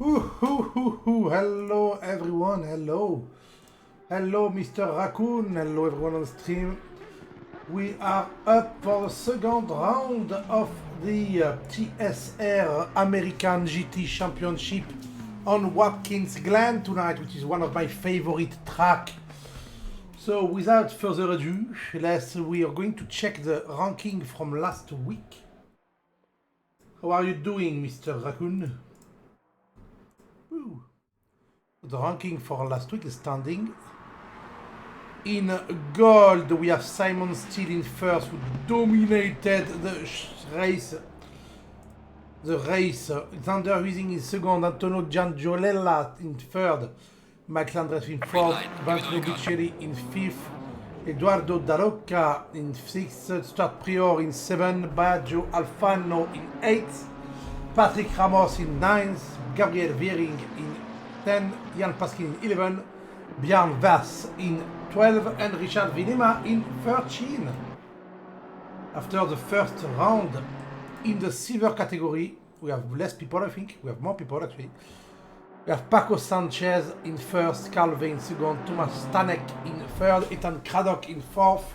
Hello everyone, hello. Hello Mr. Raccoon, hello everyone on the stream. We are up for the second round of the TSR American GT Championship on Watkins Glen tonight, which is one of my favorite tracks. So without further ado, we are going to check the ranking from last week. How are you doing, Mr. Raccoon? Ooh. The ranking for last week is standing. In gold, we have Simon Steele in first, who dominated the race. Xander Huizing in second, Antonio Giangiolella in third, Michael Andres in fourth, Valentino Biccelli in fifth, Eduardo Dallocca in sixth, Stuart Prior in seventh, Baggio Alfano in eighth, Patrick Ramos in ninth, Gabriel Viering in 10, Jan Paskin in 11, Björn Vass in 12, and Richard Vinema in 13. After the first round, in the silver category, we have less people, I think. We have more people, actually. We have Paco Sanchez in first, Carl Vey in second, Thomas Stanek in third, Ethan Craddock in fourth,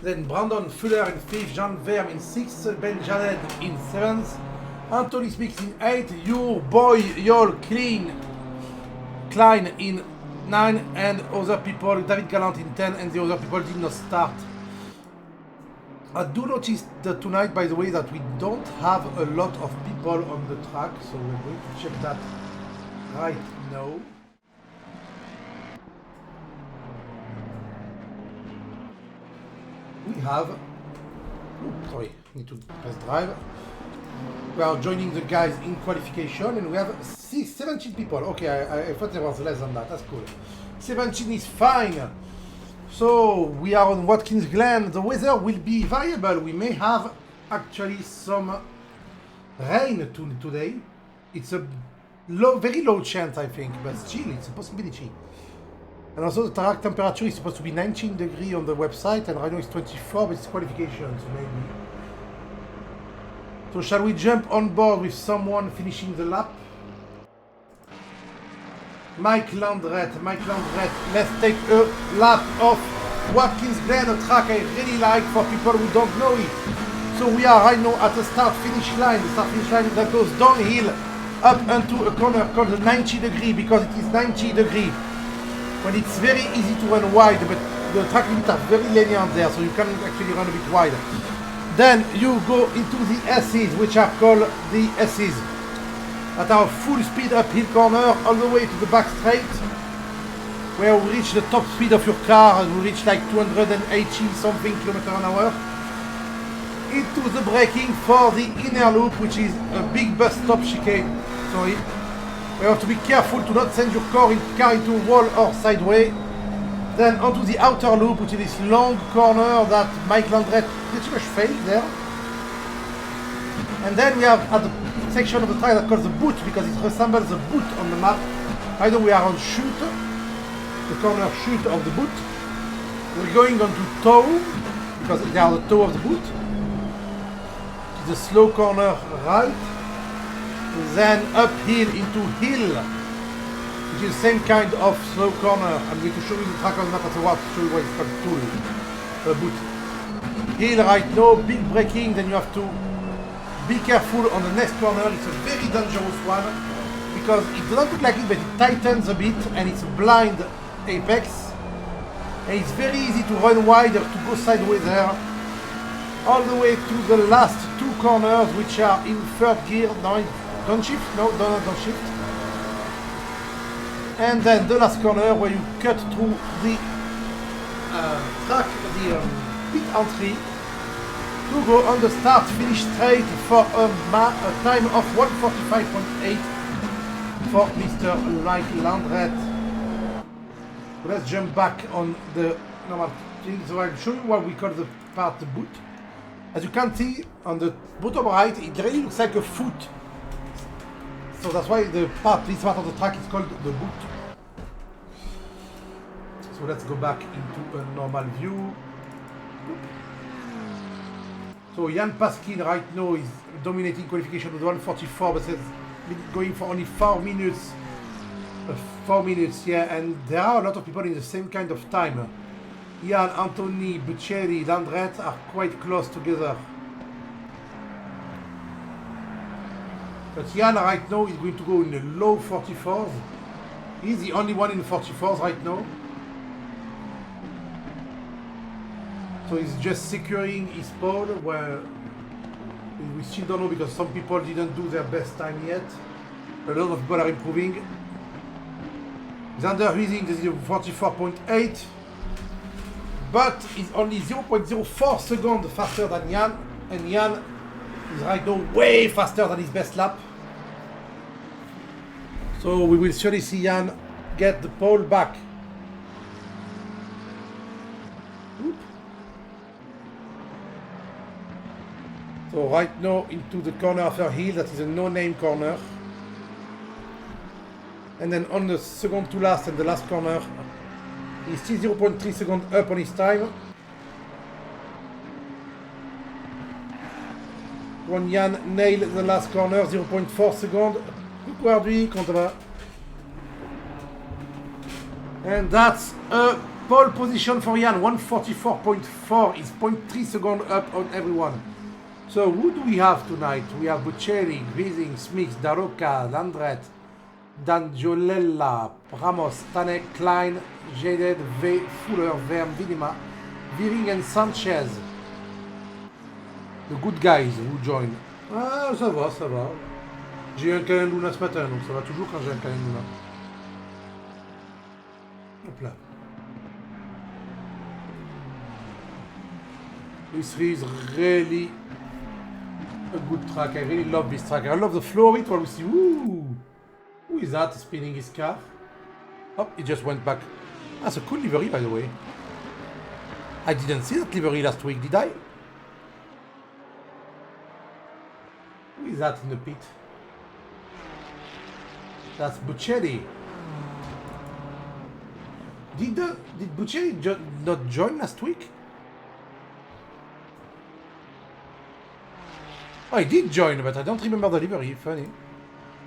then Brandon Fuller in fifth, Jean Verme in sixth, Ben Janet in seventh, Anthony Smith in eighth, your boy Yol Klein in 9, and other people, David Gallant in 10, and the other people did not start. I do notice that tonight, by the way, that we don't have a lot of people on the track, so we're going to check that right now. We have, need to press drive. We are joining the guys in qualification, and we have 17 people. Okay, I thought there was less than that. That's cool. 17 is fine. So we are on Watkins Glen. The weather will be variable. We may have actually some rain today. It's a very low chance, I think, but still, it's a possibility. And also the track temperature is supposed to be 19 degrees on the website, and right now it's 24, but it's qualification, so maybe. So shall we jump on board with someone finishing the lap? Mike Landret, let's take a lap of Watkins Glen, a track I really like for people who don't know it. So we are right now at the start-finish line, that goes downhill up into a corner called the 90 degree, because it is 90 degree. When it's very easy to run wide, but the track limits are very lenient there, so you can actually run a bit wide. Then you go into the S's, which are called the S's, that are full speed uphill corner all the way to the back straight, where we reach the top speed of your car, and we reach like 280 something km/h. Into the braking for the inner loop, which is a big bus stop chicane. Sorry. We have to be careful to not send your car into a wall or sideways. Then onto the outer loop, which is this long corner that Mike Landret pretty much failed there. And then we have at the section of the track that calls the boot, because it resembles a boot on the map. I know we are on chute, the corner chute of the boot. We're going on to toe, because they are the toe of the boot. It's a slow corner right. Then uphill into hill, which is the same kind of slow corner. I'm going to show you the track on the map afterwards to show you what it's called, tool, boot. Hill right now, big braking, then you have to be careful on the next corner. It's a very dangerous one, because it doesn't look like it, but it tightens a bit, and it's a blind apex. And it's very easy to run wide or to go sideways there. All the way to the last two corners, which are in third gear. No, don't shift, no, don't shift. And then the last corner where you cut through the track, the pit entry, to go on the start finish straight for a time of 1:45.8 for Mr. Mike Landret. So let's jump back on the normal thing. So I'll show you what we call the part the boot. As you can see on the bottom right, it really looks like a foot. So that's why this part of the track is called the boot. So let's go back into a normal view. So Jan Paskin right now is dominating qualification with 1:44, but going for only 4 minutes. 4 minutes, yeah, and there are a lot of people in the same kind of time. Jan, Anthony, Buccelli, Landret are quite close together. But Jan right now is going to go in the low 44s. He's the only one in the 44s right now. So he's just securing his pole where we still don't know because some people didn't do their best time yet. A lot of people are improving. Xander Huizing is 44.8, but is only 0.04 seconds faster than Jan, and Jan is right now way faster than his best lap. So we will surely see Jan get the pole back. Oop. So right now into the corner of her hill, that is a no-name corner. And then on the second to last and the last corner, he's still 0.3 seconds up on his time. When Jan nailed the last corner, 0.4 seconds. Coucou Arduin, comment ça va? And that's a pole position for Jan, 144.4 is 0.3 seconds up on everyone. So who do we have tonight? We have Buccelli, Huizing, Smix, Daroca, Landret, Dangiolella, Ramos, Tanek, Klein, Jaded, V, Fuller, Verm, Vinima, Viring and Sanchez. The good guys who join. Ah, ça va, ça va. J'ai eu un Canon Luna ce matin, donc ça va toujours quand j'ai un Canon Luna. Hop là. This is really a good track. I really love this track. I love the flow of it while we see. Ooh! Who is that spinning his car? Oh, he just went back. That's a cool livery, by the way. I didn't see that livery last week, did I? Who is that in the pit? That's Buccelli. Did Buccelli not join last week? Oh, he did join, but I don't remember the livery. Funny.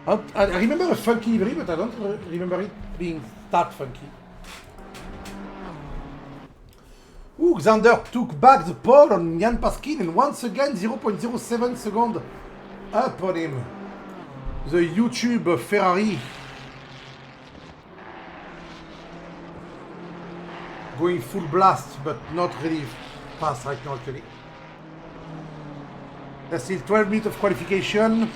I remember a funky livery, but I don't remember it being that funky. Ooh, Xander took back the pole on Jan Paskin, and once again 0.07 seconds up on him. The YouTube Ferrari. Going full blast, but not really fast right now actually. There's still 12 minutes of qualification.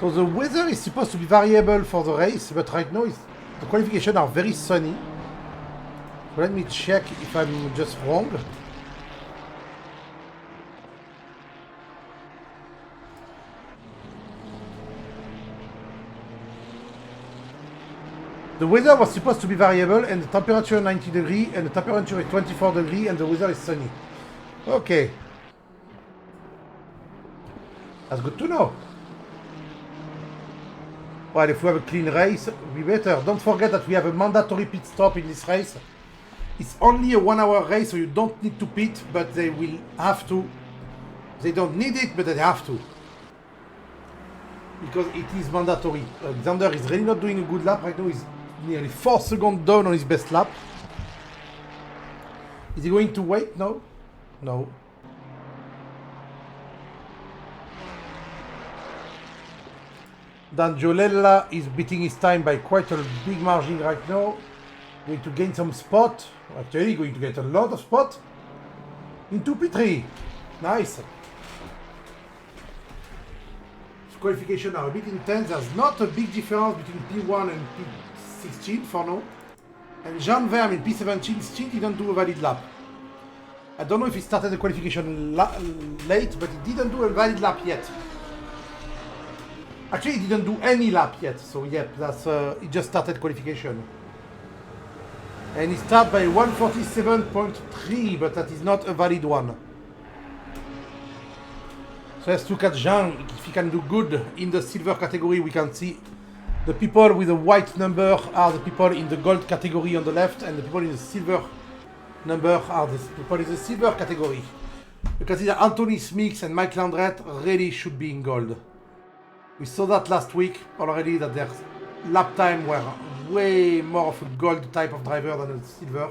So the weather is supposed to be variable for the race, but right now the qualifications are very sunny. So let me check if I'm just wrong. The weather was supposed to be variable and the temperature 90 degrees and the temperature is 24 degrees and the weather is sunny. Okay. That's good to know. Well, if we have a clean race, it'll be better. Don't forget that we have a mandatory pit stop in this race. It's only a 1 hour race, so you don't need to pit, but they will have to. They don't need it, but they have to. Because it is mandatory. Xander is really not doing a good lap right now. He's nearly 4 seconds down on his best lap. Is he going to wait? No. No. Dangiolella is beating his time by quite a big margin right now. Going to gain some spot. Actually, going to get a lot of spot. Into P3. Nice. Qualification are a bit intense. There's not a big difference between P1 and P16 for now. And Jean Verme in P17 still didn't do a valid lap. I don't know if he started the qualification late, but he didn't do a valid lap yet. Actually, he didn't do any lap yet, so yeah, that's he just started qualification. And he started by 147.3, but that is not a valid one. So let's look at Jean, if he can do good in the silver category. We can see the people with a white number are the people in the gold category on the left, and the people in the silver number are the people in the silver category. You can see that Anthony Smix and Mike Landret really should be in gold. We saw that last week already, that their lap time were way more of a gold type of driver than a silver.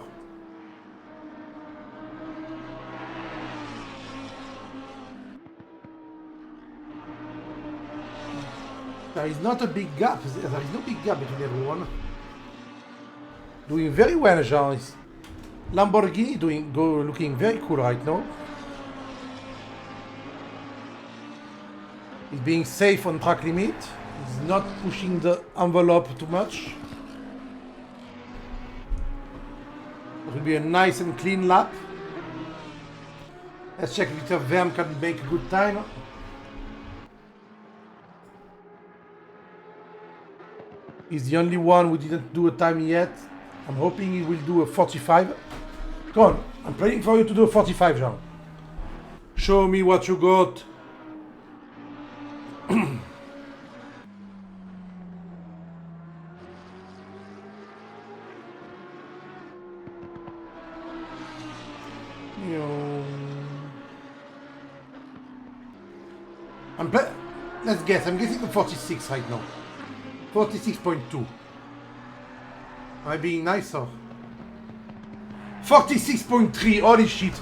There is not a big gap. There is no big gap between everyone. Doing very well, Jean. Lamborghini looking very cool right now. He's being safe on track limit. He's not pushing the envelope too much. It will be a nice and clean lap. Let's check if Verm can make a good time. He's the only one who didn't do a time yet. I'm hoping he will do a 45. Come on, I'm praying for you to do a 45, Jean. Show me what you got. Let's guess. I'm guessing the 46 right now. 46.2. Am I being nicer? 46.3. Holy shit.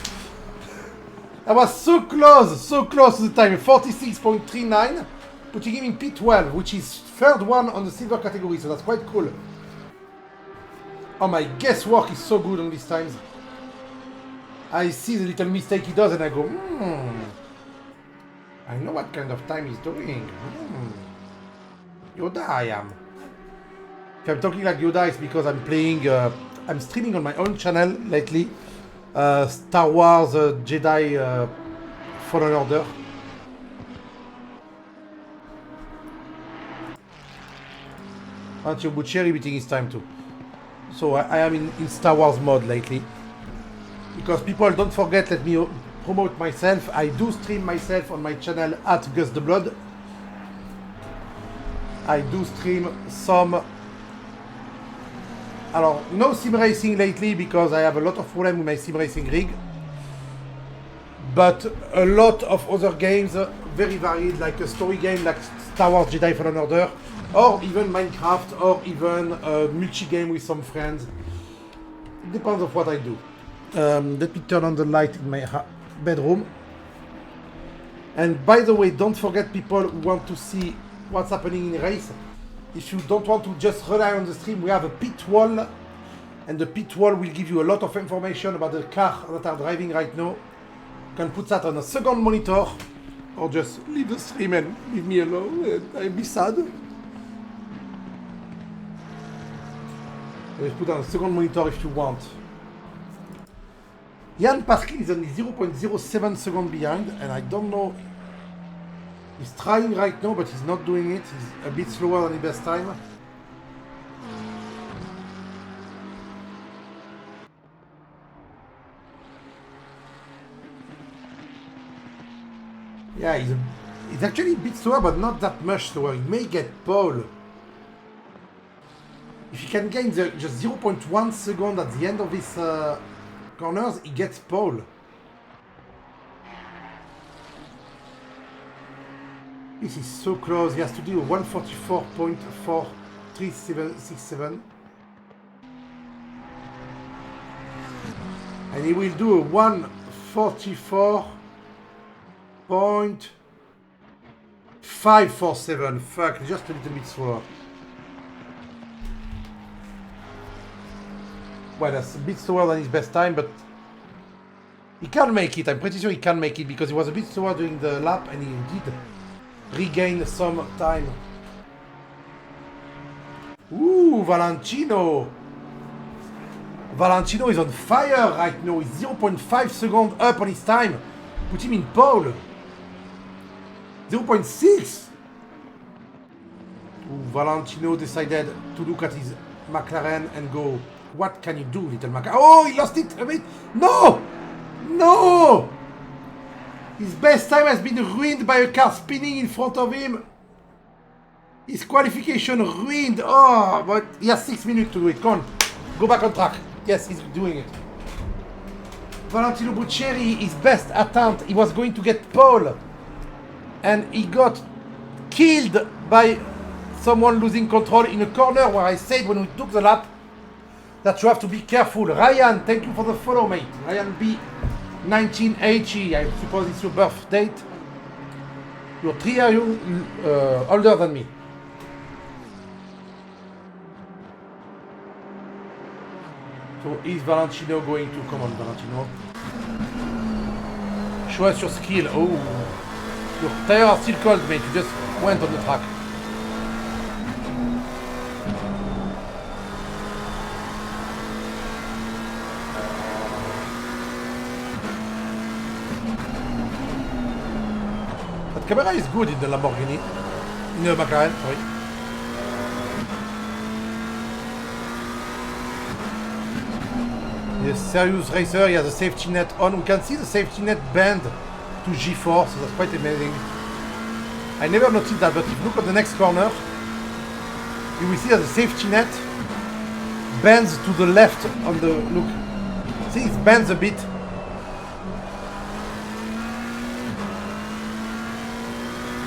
I was so close to the time. 46.39, putting him in P12, which is third one on the silver category, so that's quite cool. Oh, my guesswork is so good on these times. I see the little mistake he does and I go, I know what kind of time he's doing. Yoda I am. If I'm talking like Yoda, it's because I'm playing, I'm streaming on my own channel lately. Star Wars Jedi Fallen Order. Antio Buccieri beating his time too. So I am in Star Wars mode lately. Because people, don't forget, let me promote myself. I do stream myself on my channel at Gus the Blood. I do stream some... Alors, no sim racing lately because I have a lot of problems with my sim racing rig. But a lot of other games, very varied, like a story game like Star Wars Jedi Fallen Order, or even Minecraft, or even a multi-game with some friends. It depends on what I do. Let me turn on the light in my bedroom. And by the way, don't forget, people who want to see what's happening in the race, if you don't want to just rely on the stream, we have a pit wall, and the pit wall will give you a lot of information about the car that are driving right now. You can put that on a second monitor, or just leave the stream and leave me alone, and I'll be sad. Just put on a second monitor if you want. Jan Paskin is only 0.07 seconds behind, and I don't know. He's trying right now, but he's not doing it. He's a bit slower than his best time. Yeah, he's actually a bit slower, but not that much slower. He may get pole. If he can gain just 0.1 second at the end of his corners, he gets pole. This is so close. He has to do a 144.43767. And he will do a 144.547. Fuck, just a little bit slower. Well, that's a bit slower than his best time, but he can make it. I'm pretty sure he can make it because he was a bit slower during the lap and he did regain some time. Ooh, Valentino! Valentino is on fire right now. He's 0.5 seconds up on his time. Put him in pole. 0.6! Ooh, Valentino decided to look at his McLaren and go, what can you do, little McLaren? Oh, he lost it a bit. No! No! His best time has been ruined by a car spinning in front of him. His qualification ruined. Oh, but he has 6 minutes to do it. Come on, go back on track. Yes, he's doing it. Valentino Buccieri, his best attempt, he was going to get pole. And he got killed by someone losing control in a corner where I said when we took the lap that you have to be careful. Ryan, thank you for the follow, mate. Ryan B, 1980. I suppose it's your birth date. You're 3 years older than me. So is Valentino going to come on, Valentino? Show us your skill. Oh, your tires are still cold, mate. You just went on the track. That camera is good in the Lamborghini. In the McLaren, sorry. The serious racer, he has a safety net on. We can see the safety net bend to G4, so that's quite amazing. I never noticed that, but if you look at the next corner, you will see that the safety net bends to the left on the look. See, it bends a bit.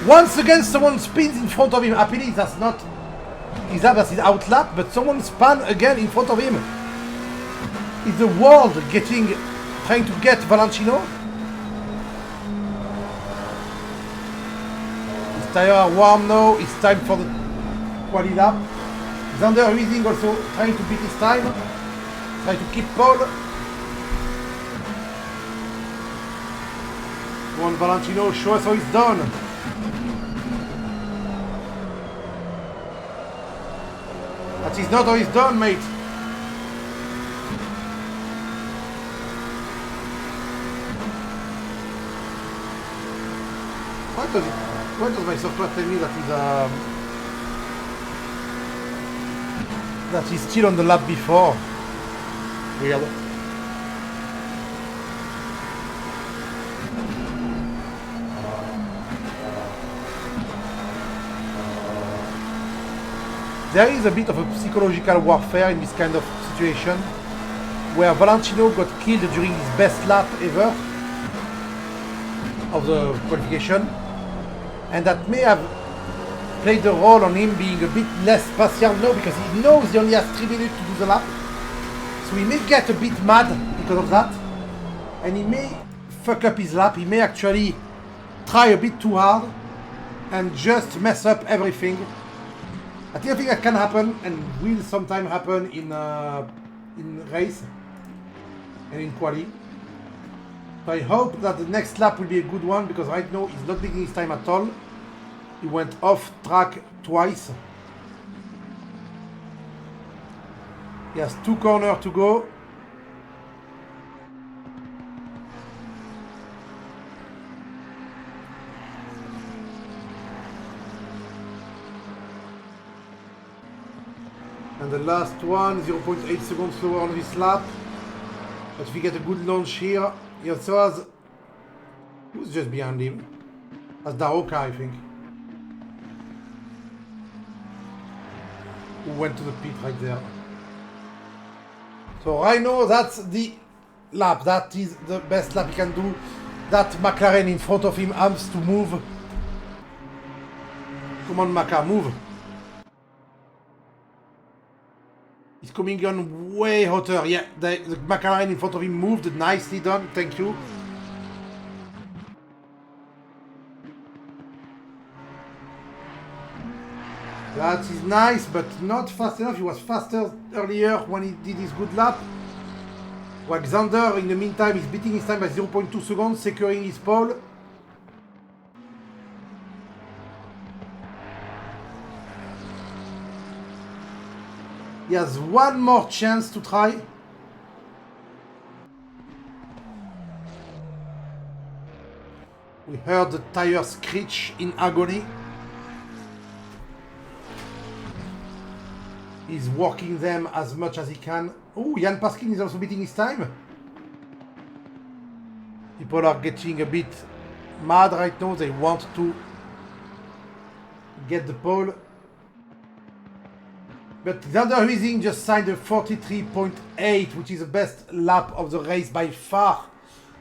Once again, someone spins in front of him. Happily, that's not his lap, that's his outlap, but someone spun again in front of him. Is the world trying to get Valentino? His tires are warm now. It's time for the quali lap. Xander Huizing also trying to beat his time. Trying to keep pole. Come on, Valentino, show us how it's done. That is not how it's done, mate. Why does my software tell me that he's still on the lap before? Weird. There is a bit of a psychological warfare in this kind of situation, where Valentino got killed during his best lap ever of the qualification. And that may have played a role on him being a bit less patient now, because he knows he only has 3 minutes to do the lap. So he may get a bit mad because of that. And he may fuck up his lap. He may actually try a bit too hard and just mess up everything. I think that can happen and will sometimes happen in race and in quali. So I hope that the next lap will be a good one, because right now he's not beating his time at all. He went off track twice. He has 2 corners to go. And the last one, 0.8 seconds slower on this lap. But if we get a good launch here, he also has... Who's just behind him? That's Daroka, I think. Who went to the pit right there. So right now, that's the lap. That is the best lap he can do. That McLaren in front of him has to move. Come on, Maca, move. He's coming on way hotter. Yeah, the McLaren in front of him moved. Nicely done. Thank you. That is nice, but not fast enough. He was faster earlier when he did his good lap. Xander, in the meantime, is beating his time by 0.2 seconds, securing his pole. He has one more chance to try. We heard the tire screech in agony. He's working them as much as he can. Oh, Jan Paskin is also beating his time. People are getting a bit mad right now. They want to get the pole. But Xander Huizing just signed a 43.8, which is the best lap of the race by far.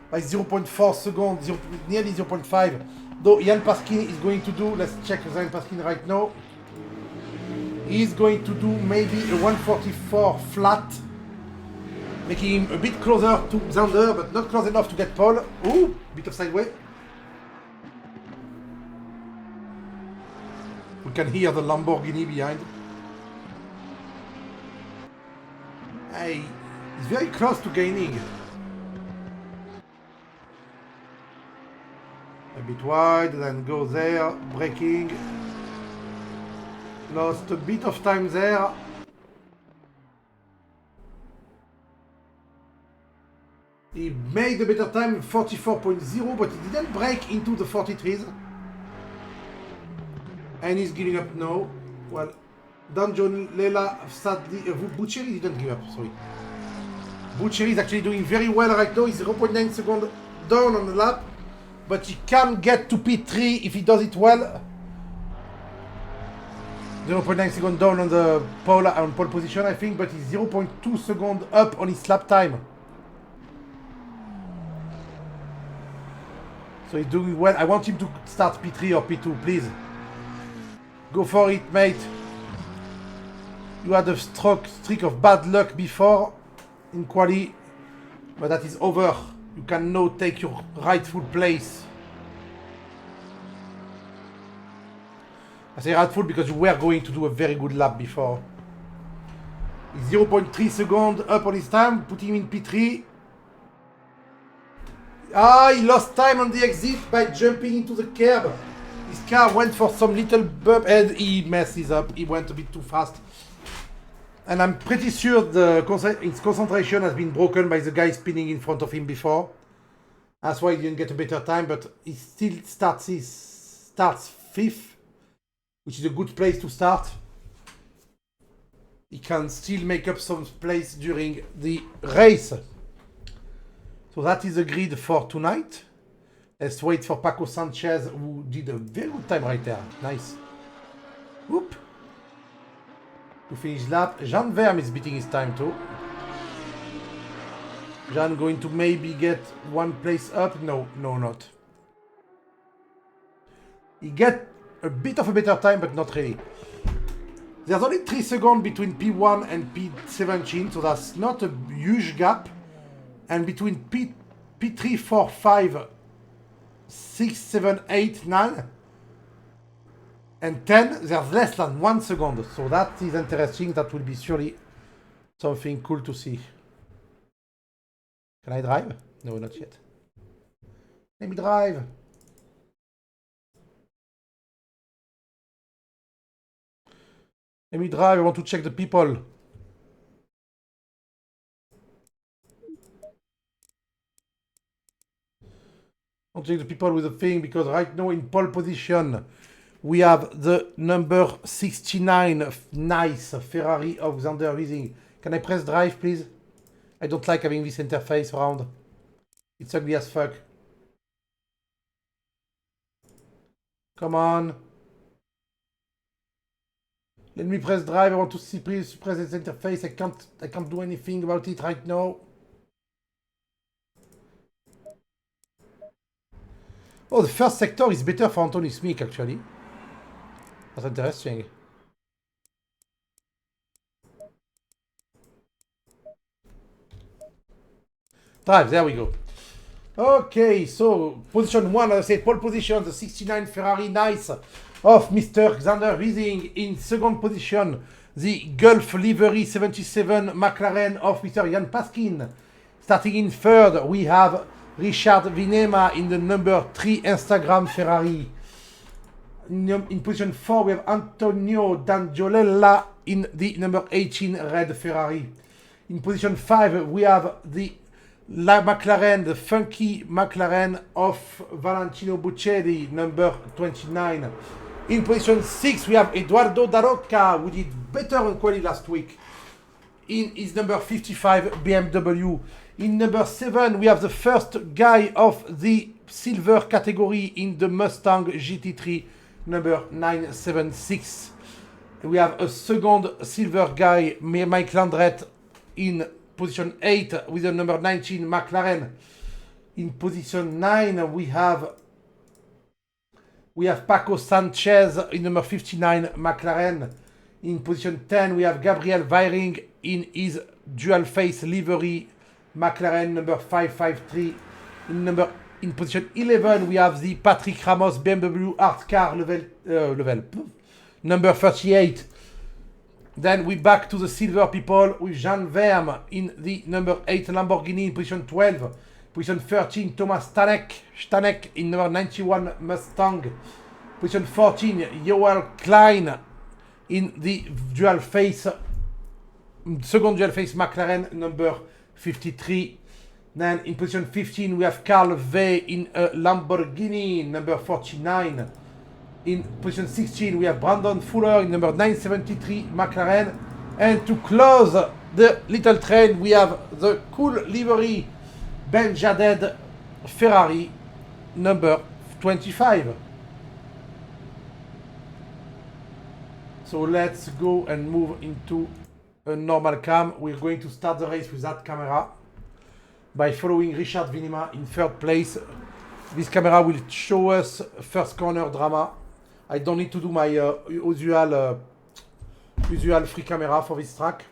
by 0.4 seconds, nearly 0.5. Though Jan Paskin is going to do, let's check Jan Paskin right now. He's going to do maybe a 144 flat, making him a bit closer to Xander, but not close enough to get pole. Ooh, bit of sideway. We can hear the Lamborghini behind. Hey, he's very close to gaining. A bit wide, then go there, braking. Lost a bit of time there. He made a better time, 44.0, but he didn't break into the 43s. And he's giving up now. Well, Danjon Lela, sadly, Bucheri didn't give up, sorry. Bucheri is actually doing very well right now. He's 0.9 seconds down on the lap. But he can get to P3 if he does it well. 0.9 seconds down on the pole position, I think, but he's 0.2 seconds up on his lap time. So he's doing well. I want him to start P3 or P2, please. Go for it, mate. You had a streak of bad luck before in quali, but that is over. You can now take your rightful place. I say rightful because you were going to do a very good lap before. He's 0.3 seconds up on his time, put him in P3. Ah, he lost time on the exit by jumping into the curb. His car went for some little bump and he messes up. He went a bit too fast. And I'm pretty sure his concentration has been broken by the guy spinning in front of him before. That's why he didn't get a better time, but he still starts 5th, which is a good place to start. He can still make up some place during the race. So that is the grid for tonight. Let's wait for Paco Sanchez, who did a very good time right there. Nice. Whoop. To finish lap. Jean Verme is beating his time too. Jean going to maybe get one place up. No, not. He get a bit of a better time, but not really. There's only 3 seconds between P1 and P17, so that's not a huge gap. And between P3, 4, 5, 6, 7, 8, 9, and 10, there's less than 1 second. So that is interesting. That will be surely something cool to see. Can I drive? No, not yet. Let me drive. Let me drive. I want to check the people. I'll check the people with the thing because right now in pole position we have the number 69 nice Ferrari of Xander Wiesing. Can I press drive, please? I don't like having this interface around. It's ugly as fuck. Come on. Let me press drive. I want to see, please press this interface. I can't do anything about it right now. Oh, the first sector is better for Anthony Smith, actually. That's interesting. Drive, there we go. Okay, so position 1, as I said, pole position, the 69 Ferrari nice of Mr. Xander Wiesing. In second position, the Gulf livery 77 McLaren of Mr. Jan Paskin. Starting in third, we have Richard Vinema in the number 3 Instagram Ferrari. In position 4, we have Antonio Dangiolella in the number 18 red Ferrari. In position 5, we have the McLaren, the funky McLaren of Valentino Buccelli, number 29. In position 6, we have Eduardo Darocca, who did better on quali last week, in his number 55 BMW. In number 7, we have the first guy of the silver category in the Mustang GT3, number 976. We have a second silver guy, Mike Landret, in position 8 with the number 19 McLaren. In position 9, we have Paco Sanchez in number 59 McLaren. In position 10, we have Gabriel Weiring in his dual face livery McLaren number 553. In position 11, we have the Patrick Ramos BMW Art Car level number 38. Then we back to the silver people with Jean Verme in the number 8 Lamborghini in position 12. Position 13, Thomas Stanek in number 91 Mustang. Position 14, Yoel Klein in the second dual face McLaren number 53. Then in position 15, we have Carl Vey in a Lamborghini number 49. In position 16, we have Brandon Fuller in number 973 McLaren. And to close the little train, we have the cool livery Ben Jaded Ferrari number 25. So let's go and move into a normal cam. We're going to start the race with that camera by following Richard Vinima in third place. This camera will show us first corner drama. I don't need to do my usual free camera for this track.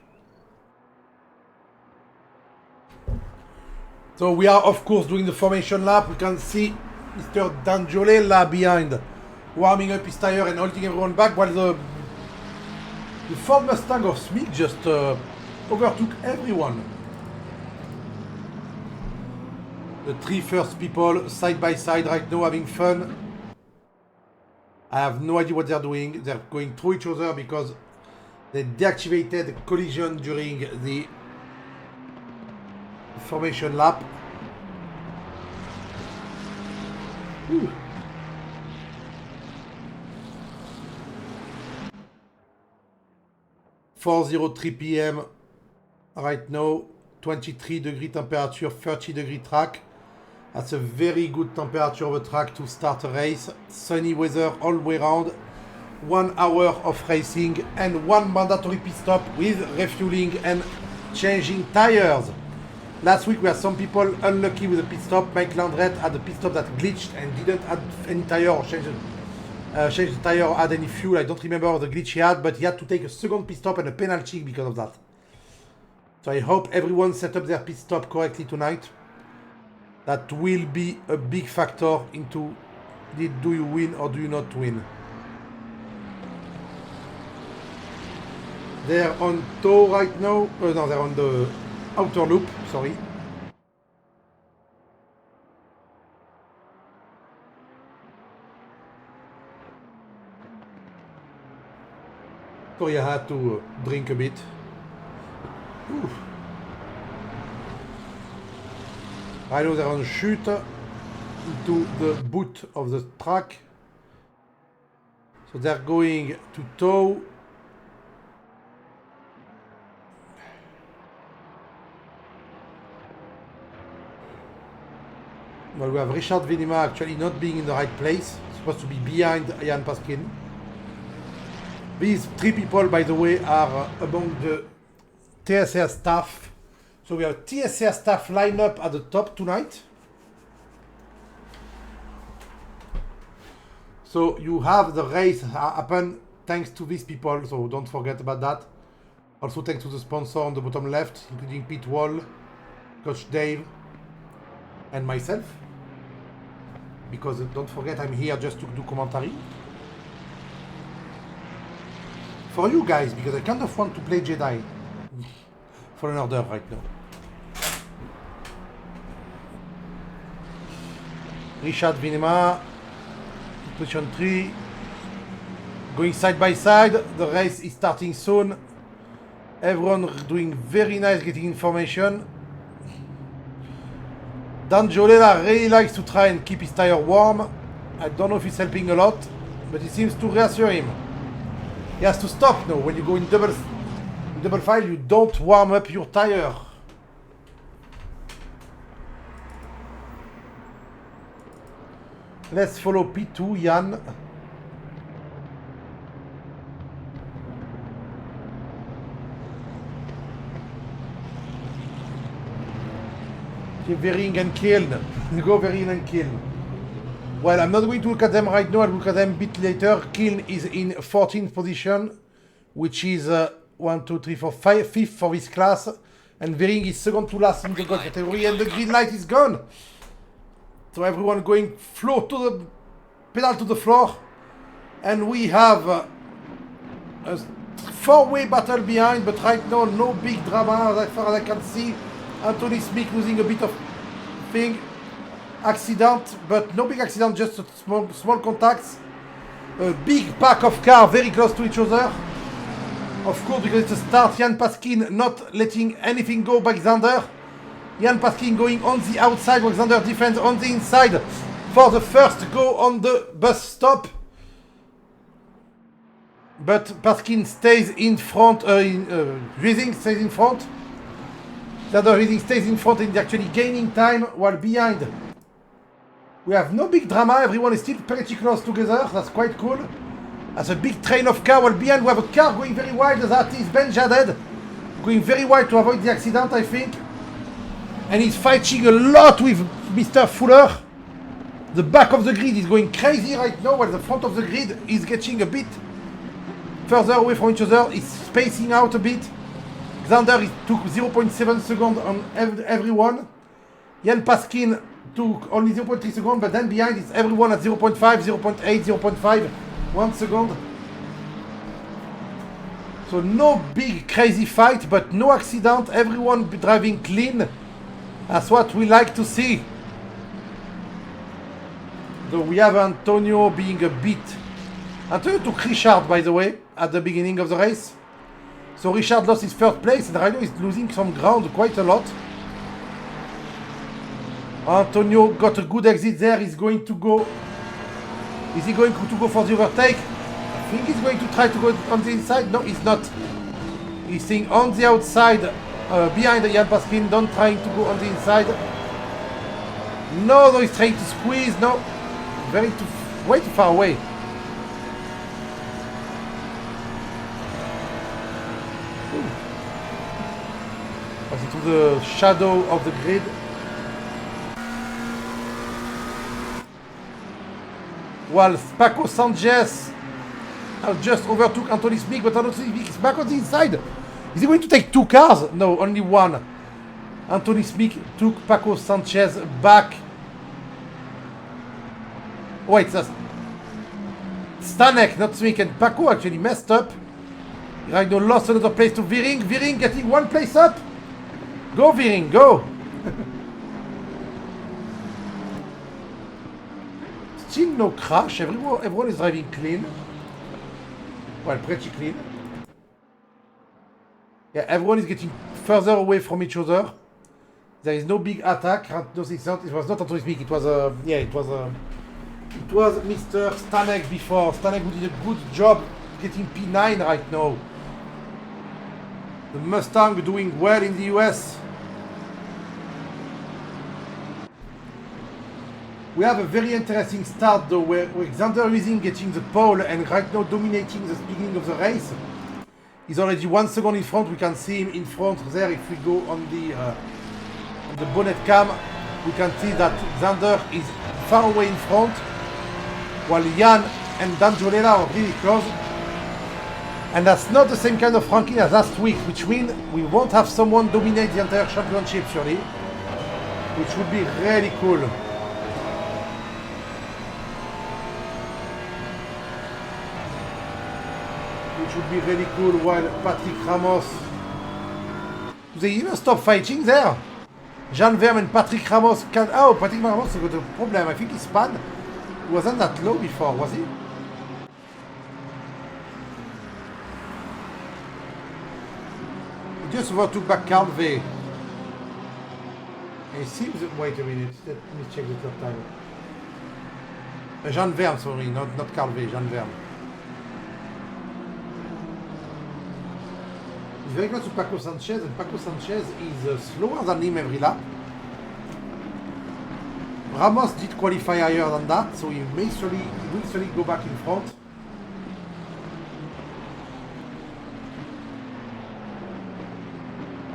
So we are of course doing the formation lap. We can see Mr. Danjolela behind, warming up his tire and holding everyone back, while the Ford Mustang of Smig just overtook everyone. The three first people side by side right now having fun. I have no idea what they're doing. They're going through each other because they deactivated collision during the formation lap. Ooh. (4:03 p.m. right now, 23-degree temperature, 30-degree track. That's a very good temperature of a track to start a race. Sunny weather all the way around. 1 hour of racing and 1 mandatory pit stop with refueling and changing tires. Last week we had some people unlucky with the pit stop. Mike Landret had a pit stop that glitched and didn't add any tire or change the tire or add any fuel. I don't remember the glitch he had, but he had to take a second pit stop and a penalty because of that. So I hope everyone set up their pit stop correctly tonight. That will be a big factor into do you win or do you not win. They're on tow right now. No, they're on the outer loop, sorry. Sorry, I had to drink a bit. Ooh. I know they're on chute into the boot of the track. So they're going to tow. Well, we have Richard Vinima actually not being in the right place. It's supposed to be behind Ian Paskin. These three people, by the way, are among the TSR staff. So we have TSR staff lineup at the top tonight. So you have the race happen thanks to these people, so don't forget about that. Also thanks to the sponsor on the bottom left, including Pete Wall, Coach Dave, and myself. Because don't forget, I'm here just to do commentary. For you guys, because I kind of want to play Jedi for an order right now. Richard Vinema, position 3, going side by side. The race is starting soon. Everyone doing very nice, getting information. Dan Jolela really likes to try and keep his tire warm. I don't know if it's helping a lot, but it seems to reassure him. He has to stop now. When you go in double file, you don't warm up your tire. Let's follow P2, Jan. Wering and Kieln. They go Verin and Kiln. Well, I'm not going to look at them right now. I'll look at them a bit later. Kiln is in 14th position, which is 1, 2, 3, 4, 5, 5th for this class. And Vering is second to last in the gold category, and the green light is gone. So everyone going floor to the pedal to the floor. And we have a four-way battle behind, but right now no big drama as far as I can see. Anthony Smith losing a bit of thing. Accident, but no big accident, just small contacts. A big pack of cars very close to each other. Of course, because it's a start, Jan Paskin not letting anything go by Xander. Jan Paskin going on the outside, while Xander defends on the inside for the first go on the bus stop. But Paskin stays in front, Rising stays in front. Xander Rising stays in front and actually gaining time, while behind we have no big drama, everyone is still pretty close together, that's quite cool. That's a big train of car, while behind we have a car going very wide, that is Ben Jaded. Going very wide to avoid the accident, I think. And he's fighting a lot with Mr. Fuller. The back of the grid is going crazy right now, while the front of the grid is getting a bit further away from each other, is spacing out a bit. Xander took 0.7 seconds on everyone. Jan Paskin took only 0.3 seconds, but then behind is everyone at 0.5, 0.8, 0.5, 1 second. So no big crazy fight, but no accident, everyone driving clean. That's what we like to see. Though we have Antonio being a bit... Antonio took Richard, by the way, at the beginning of the race. So Richard lost his third place, and Rhino is losing some ground quite a lot. Antonio got a good exit there. He's going to go. Is he going to go for the overtake? I think he's going to try to go on the inside. No, he's not. He's staying on the outside behind Jan Paskin, not trying to go on the inside. No, though he's trying to squeeze. No, way too far away. Pass into the shadow of the grid. While Paco Sanchez just overtook Anthony Smith, but Anthony Smith is back on the inside. Is he going to take two cars? No, only one. Anthony Smith took Paco Sanchez back. Wait, that's Stanek, not Smith, and Paco actually messed up. Rhino lost another place to Viring. Viring getting one place up. Go Viring, go. Still no crash, everyone is driving clean. Well, pretty clean. Yeah, everyone is getting further away from each other. There is no big attack. No, it was not Anthony Smith, it was it was Mr. Stanek before. Stanek who did a good job getting P9 right now. The Mustang doing well in the US. We have a very interesting start though, where Xander Rising getting the pole and right now dominating the beginning of the race. He's already 1 second in front. We can see him in front there. If we go on the bonnet cam, we can see that Xander is far away in front, while Jan and Dan Jolela are really close. And that's not the same kind of ranking as last week, which means we won't have someone dominate the entire championship surely, which would be really cool. Which would be really cool, while Patrick Ramos... Do they even stop fighting there? Jean Verme and Patrick Ramos can... Oh, Patrick Ramos has got a problem. I think he spun. He wasn't that low before, was he? He just overtook back Calvé. It seems... Wait a minute. Let me check the clock time. Jean Verme, sorry. Not Calvé, Jean Verme. He's very close to Paco Sanchez, and Paco Sanchez is slower than him every lap. Ramos did qualify higher than that, so he will surely go back in front.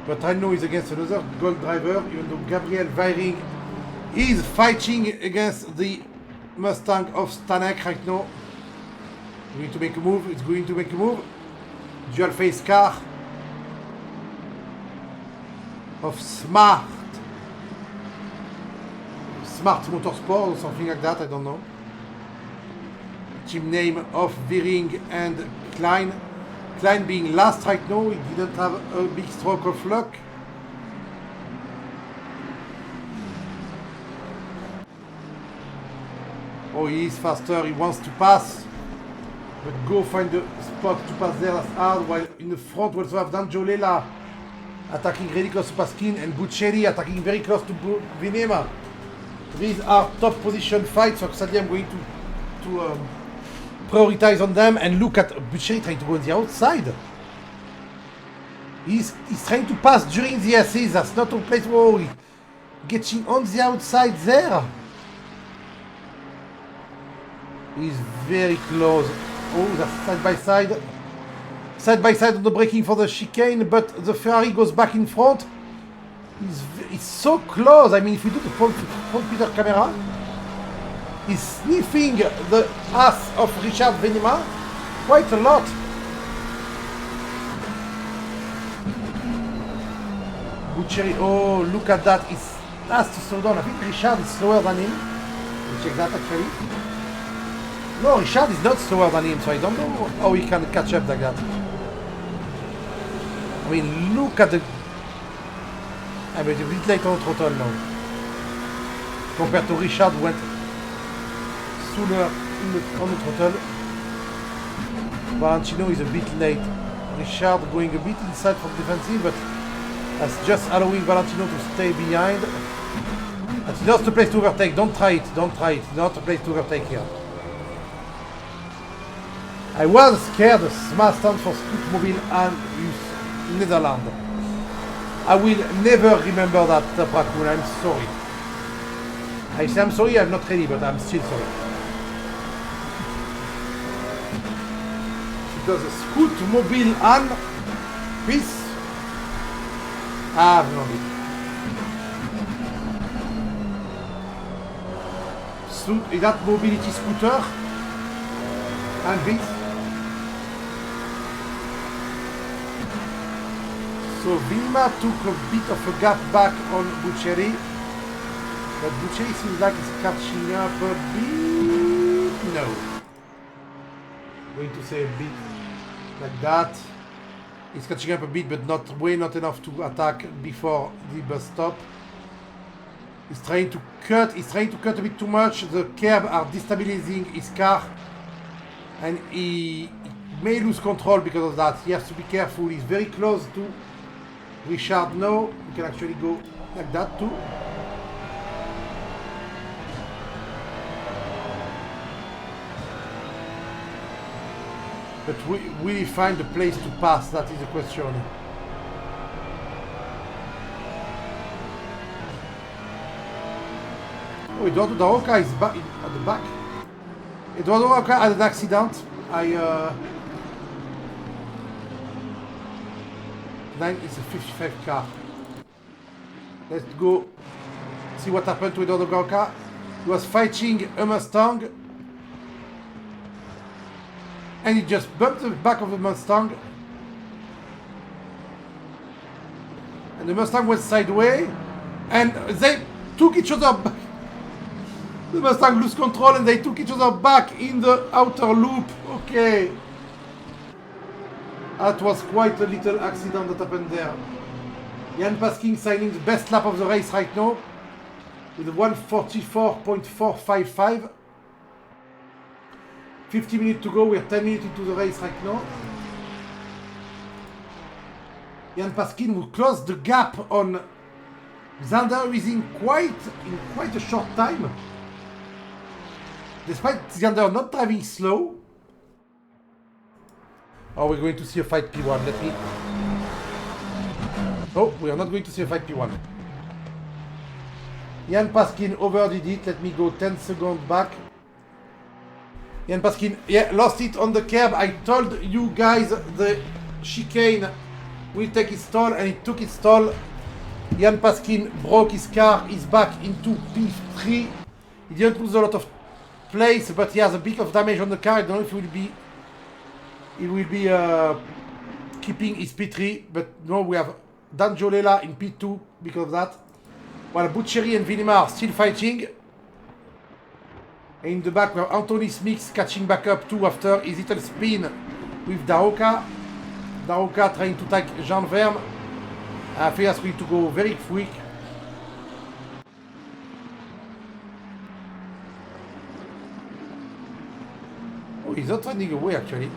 But I know he's against another gold driver, even though Gabriel Weiring He's fighting against the Mustang of Stanek right now. Going to make a move. It's going to make a move. Dual face car of Smart Motorsport or something like that. I don't know. Team name of Veering and Klein. Klein being last right now. He didn't have a big stroke of luck. Oh, he is faster. He wants to pass. But go find the spot to pass there. That's hard. While in the front we also have D'Angiolella attacking really close to Paskin and Buccelli attacking very close to Vinema. These are top position fights, so sadly I'm going to prioritize on them and look at Buccelli trying to go on the outside. He's trying to pass during the assist. That's not a place where he's getting on the outside there. He's very close. Oh, that's side by side on the braking for the chicane, but the Ferrari goes back in front. It's so close. I mean, if we do the front Peter camera, he's sniffing the ass of Richard Venema quite a lot. Buccelli, oh, look at that. He has to slow down. I think Richard is slower than him. We'll check that actually. No, Richard is not slower than him, so I don't know how he can catch up like that. I mean, look at the... I'm a bit late on the throttle now. Compared to Richard, who went sooner on the throttle. Valentino is a bit late. Richard going a bit inside for defensive, but that's just allowing Valentino to stay behind. That's not the place to overtake. Don't try it. Don't try it. Not the place to overtake here. I was scared. SMA stands for Scootmobil and Netherlands. I will never remember that, Raccoon. I'm sorry. I say I'm sorry, I'm not ready, but I'm still sorry. Because Scootmobil and peace. Ah, no. So, is that mobility scooter? And this? So Vilma took a bit of a gap back on Buccelli, but Buccelli seems like it's catching up a bit. No. Going to say a bit like that. It's catching up a bit, but not enough to attack before the bus stop. He's trying to cut a bit too much. The curb are destabilizing his car, and he may lose control because of that. He has to be careful. He's very close to Richard now. We can actually go like that too. But will he find a place to pass? That is the question. Oh, Eduardo Da Roca is back at the back. Eduardo Da Roca had an accident. It's a 55 car. Let's go see what happened to Eduardo Da Roca. He was fighting a Mustang and he just bumped the back of the Mustang, and the Mustang went sideways and they took each other back. The Mustang lost control and they took each other back in the outer loop. Okay. That was quite a little accident that happened there. Jan Paskin signing the best lap of the race right now with a 1:44.455. 50 minutes to go. We're 10 minutes into the race right now. Jan Paskin will close the gap on Zander, who is in quite a short time. Despite Zander not driving slow. Oh, we're going to see a fight P1. Let me... Oh, we are not going to see a fight P1. Jan Paskin overdid it. Let me go 10 seconds back. Jan Paskin, yeah, lost it on the curb. I told you guys the chicane will take its toll, and it took its toll. Jan Paskin broke his car, he's back into P3. He didn't lose a lot of place, but he has a bit of damage on the car. I don't know if he will be keeping his P3, but no, we have Dan Jolela in P2 because of that. While Buccieri and Vinimar are still fighting. And in the back we have Anthony Smith catching back up too after his little spin with Daroka. Daroka trying to tag Jean Verme. I think that's going to go very quick. Oh, he's not finding a way actually.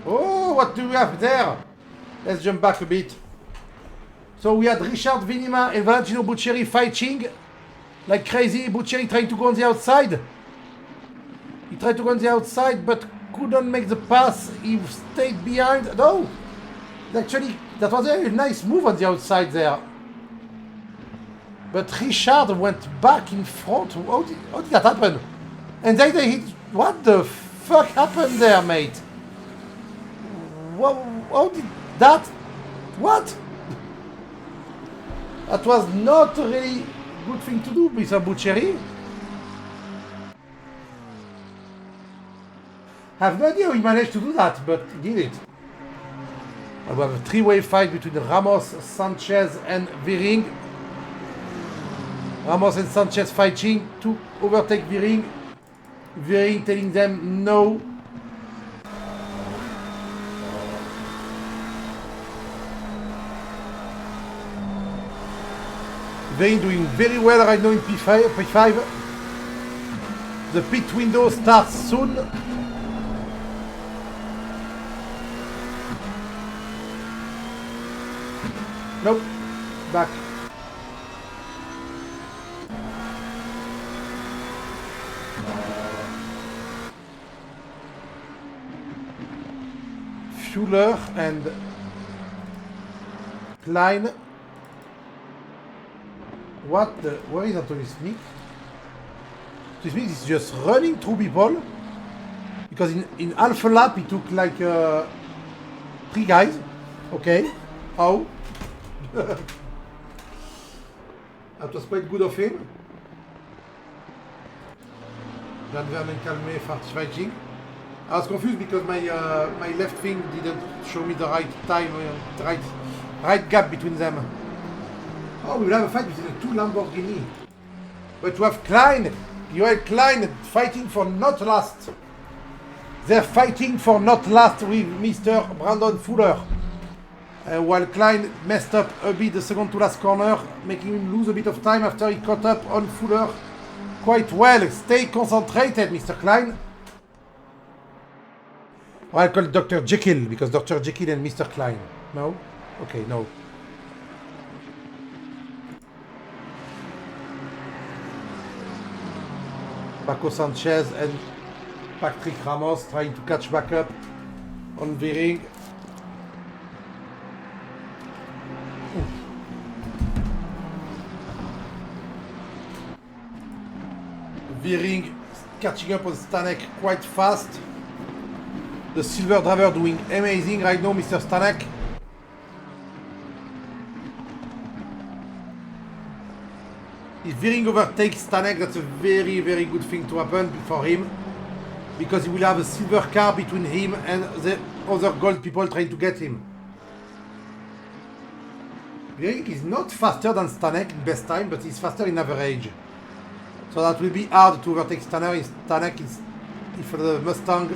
Oh, what do we have there? Let's jump back a bit. So we had Richard Vinima and Valentino Buccieri fighting like crazy. Buccieri trying to go on the outside. He tried to go on the outside but couldn't make the pass. He stayed behind. No! Actually, that was a nice move on the outside there. But Richard went back in front. How did that happen? And then they hit. What the fuck happened there, mate? How did that? What? That was not a really good thing to do, Mr. Buccieri. I have no idea how he managed to do that, but he did it. And we have a three-way fight between Ramos, Sanchez, and Viring. Ramos and Sanchez fighting to overtake Viring. Viring telling them no. Viring doing very well right now in P5. The pit window starts soon. Nope. Back. Fuller and Klein. What the? Where is Anthony Smith? Anthony Smith is just running through people. Because in half a lap he took like 3 guys. Okay. How? That was quite good of him. Van Vermen Calme fighting. I was confused because my left thing didn't show me the right time, the right gap between them. Oh, we will have a fight between the 2 Lamborghini. But to have Klein, Joel Klein fighting for not last. They're fighting for not last with Mr. Brandon Fuller. While Klein messed up a bit the second to last corner, making him lose a bit of time after he caught up on Fuller quite well. Stay concentrated, Mr. Klein. Or I'll call it Dr. Jekyll, because Dr. Jekyll and Mr. Klein. No? Okay, no. Paco Sanchez and Patrick Ramos trying to catch back up on Viring. Viring catching up on Stanek quite fast. The silver driver doing amazing right now, Mr. Stanek. If Viring overtakes Stanek, that's a very, very good thing to happen for him. Because he will have a silver car between him and the other gold people trying to get him. Viring is not faster than Stanek in best time, but he's faster in average. So that will be hard to overtake Stanek if the Mustang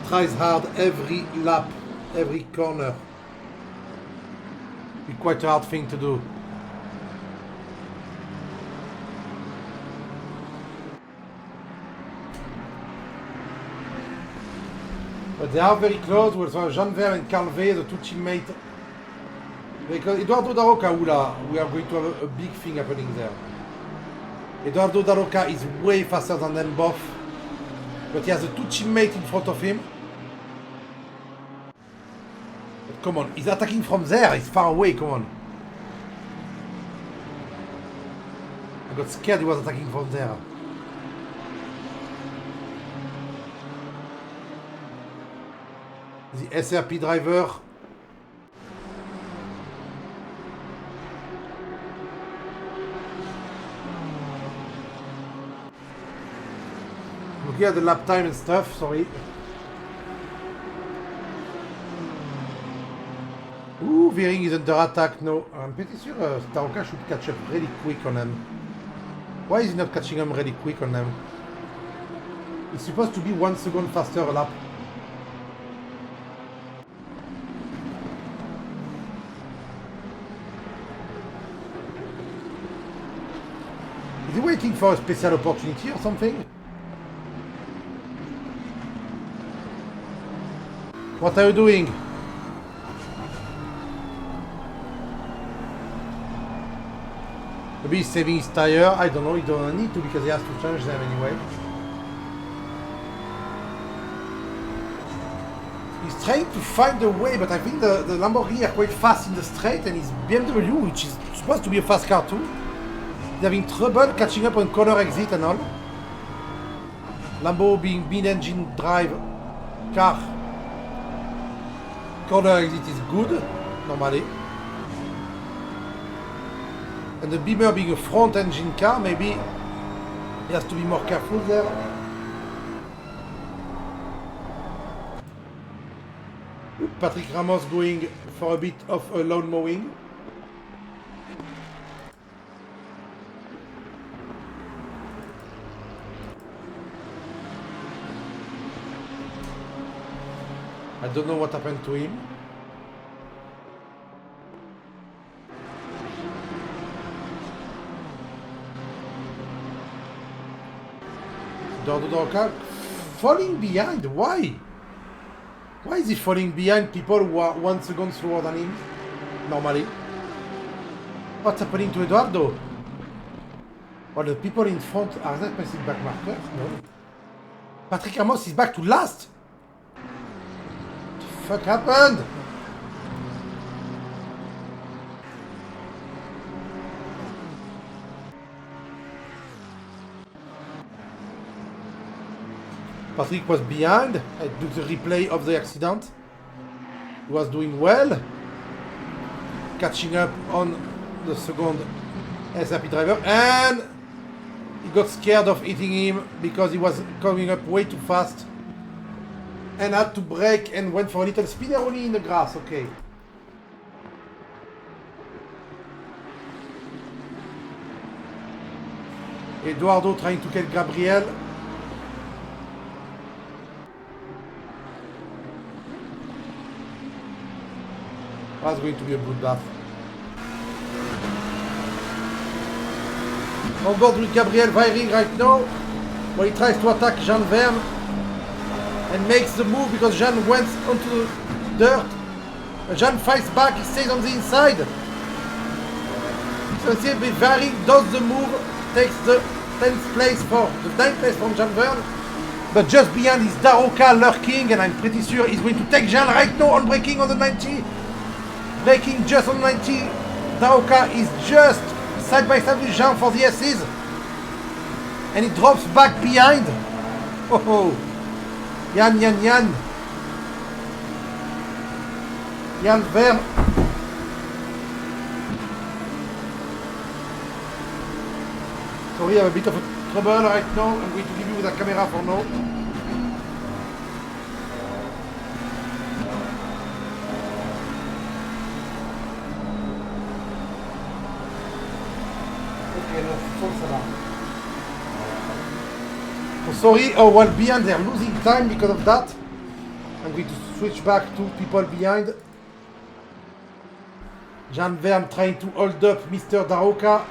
tries hard every lap, every corner. Be quite a hard thing to do. But they are very close. We have Jean Verme and Carl V, the 2 teammates. Because Eduardo Daroca, we are going to have a big thing happening there. Eduardo Daroca is way faster than them both. But he has the 2 teammates in front of him. But come on, he's attacking from there. He's far away, come on. I got scared he was attacking from there. The SRP driver. Looking at the lap time and stuff, sorry. Ooh, Veering is under attack, no. I'm pretty sure Daroka should catch up really quick on them. Why is he not catching them really quick on them? It's supposed to be 1 second faster a lap. Is he waiting for a special opportunity or something? What are you doing? Maybe he's saving his tire. I don't know. He don't need to because he has to change them anyway. He's trying to find a way, but I think the Lamborghini are quite fast in the straight, and his BMW, which is supposed to be a fast car too, is having trouble catching up on corner exit and all. Lambo being mid-engine drive car, corner exit is good, normally. And the Beamer being a front engine car, maybe he has to be more careful there. Patrick Ramos going for a bit of a lawn mowing. I don't know what happened to him. Daroka falling behind. Why? Why is he falling behind people who are 1 second slower than him? Normally. What's happening to Eduardo? Well, the people in front are they passing back markers? No. Patrick Ramos is back to last. What the fuck happened? Patrick was behind. I took the replay of the accident. He was doing well. Catching up on the second SRP driver. And he got scared of hitting him because he was coming up way too fast. And had to brake and went for a little spinner only in the grass. Okay. Eduardo trying to get Gabriel. That's going to be a good bath. On board with Gabriel Veering right now, where he tries to attack Jean Verne and makes the move because Jean went onto the dirt. Jean fights back, he stays on the inside. So see, Veering does the move, takes the 10th place for the 9th place from Jean Verne. But just behind is Daroka lurking, and I'm pretty sure he's going to take Jean right now on braking on the 90. Braking just on 90. Daroka is just side by side with Jean for the S's. And he drops back behind. Oh, Yan. Jan Verne. So we have a bit of a trouble right now. I'm going to give you the camera for now. Oh, sorry, oh well, behind they're losing time because of that. I'm going to switch back to people behind. Jean Verne trying to hold up Mr. Daroka.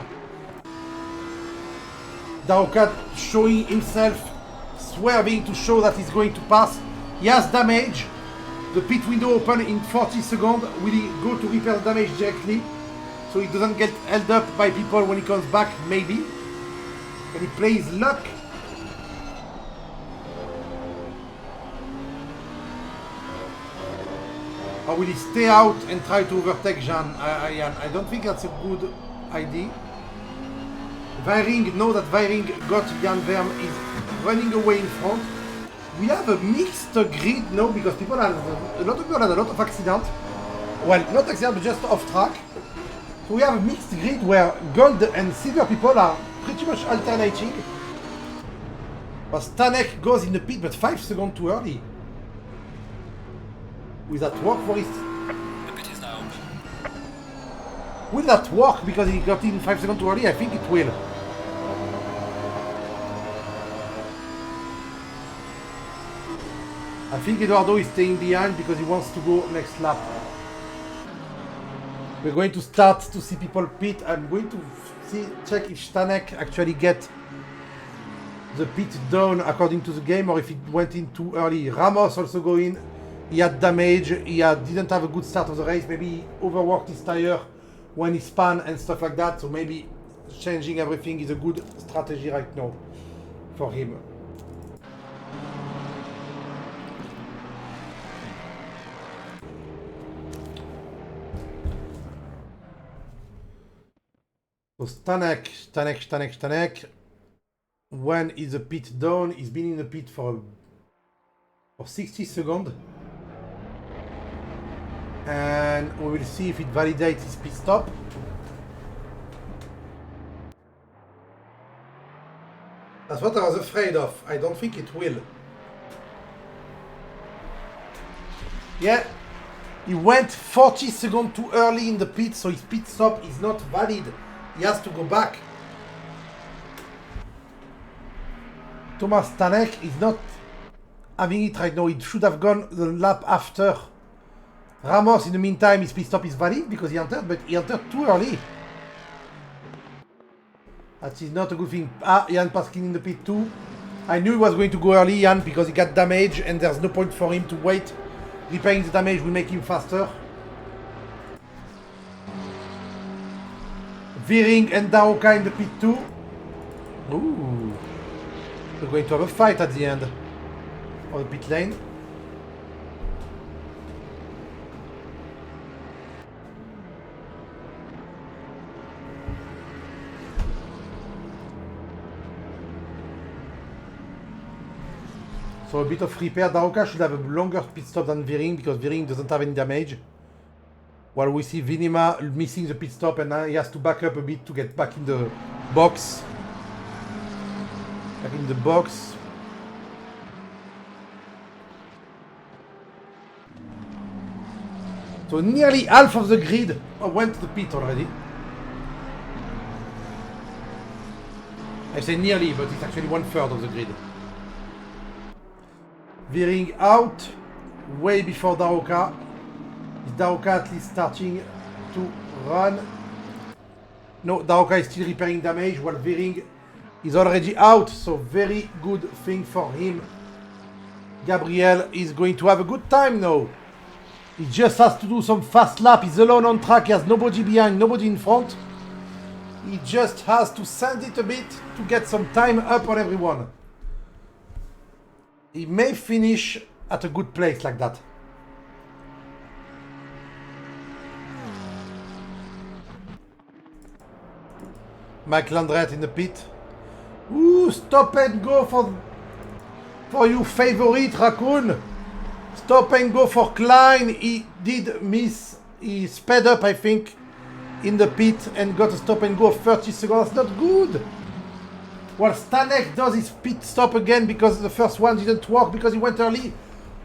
Daroka showing himself, swerving to show that he's going to pass. He has damage. The pit window open in 40 seconds. Will he go to repair the damage directly? So he doesn't get held up by people when he comes back, maybe. Can he play his luck? Or will he stay out and try to overtake Jean? I don't think that's a good idea. Veering, know that Veering got Jan Verne, is running away in front. We have a mixed grid now because people have a lot of people had a lot of accidents. Well, not accidents, but just off track. So we have a mixed grid where gold and silver people are pretty much alternating. But Stanek goes in the pit, but 5 seconds too early. Will that work for his? The pit is now open. Will that work because he got in 5 seconds too early? I think it will. I think Eduardo is staying behind because he wants to go next lap. We're going to start to see people pit. I'm going to check if Stanek actually get the pit down according to the game or if it went in too early. Ramos also go in. He had damage. He didn't have a good start of the race. Maybe he overworked his tire when he spun and stuff like that. So maybe changing everything is a good strategy right now for him. So Stanek. When is the pit down? He's been in the pit for 60 seconds. And we will see if it validates his pit stop. That's what I was afraid of. I don't think it will. Yeah. He went 40 seconds too early in the pit, so his pit stop is not valid. He has to go back. Thomas Stanek is not having it right now. It should have gone the lap after. Ramos, in the meantime, his pit stop is valid because he entered, but he entered too early. That is not a good thing. Ah, Jan Paskin in the pit too. I knew he was going to go early, Jan, because he got damage and there's no point for him to wait. Repairing the damage will make him faster. Viering and Daoka in the pit too. Ooh. We're going to have a fight at the end of the pit lane. So a bit of repair. Daoka should have a longer pit stop than Viering because Viering doesn't have any damage. While we see Vinima missing the pit stop and now he has to back up a bit to get back in the box. Back in the box. So nearly half of the grid went to the pit already. I say nearly, but it's actually 1/3 of the grid. Veering out way before Daoka. Is Daoka at least starting to run? No, Daoka is still repairing damage while Veering is already out, so very good thing for him. Gabriel is going to have a good time now. He just has to do some fast lap. He's alone on track. He has nobody behind, nobody in front. He just has to sand it a bit to get some time up on everyone. He may finish at a good place like that. Mike Landret in the pit. Ooh, stop and go for your favorite Raccoon. Stop and go for Klein. He did miss. He sped up, I think, in the pit and got a stop and go of 30 seconds. That's not good. Well, Stanek does his pit stop again because the first one didn't work because he went early.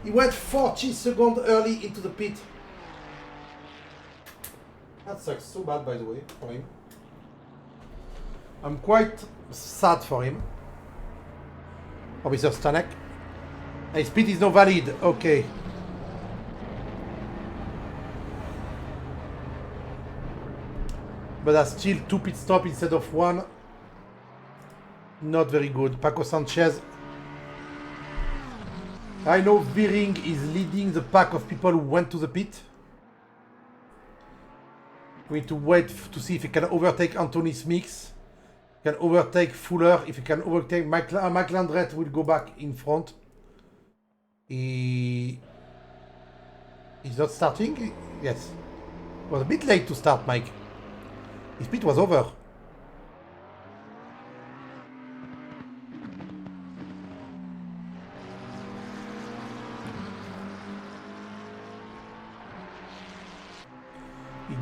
He went 40 seconds early into the pit. That sucks so bad, by the way, for him. I'm quite sad for him. Officer Stanek. His pit is not valid. Okay. But that's still 2 pit stops instead of 1. Not very good. Paco Sanchez. I know Viering is leading the pack of people who went to the pit. We need to wait to see if he can overtake Anthony Smith. Can overtake Fuller. If he can overtake Mike Landret, will go back in front. He's not starting? Yes. It was a bit late to start, Mike. His pit was over.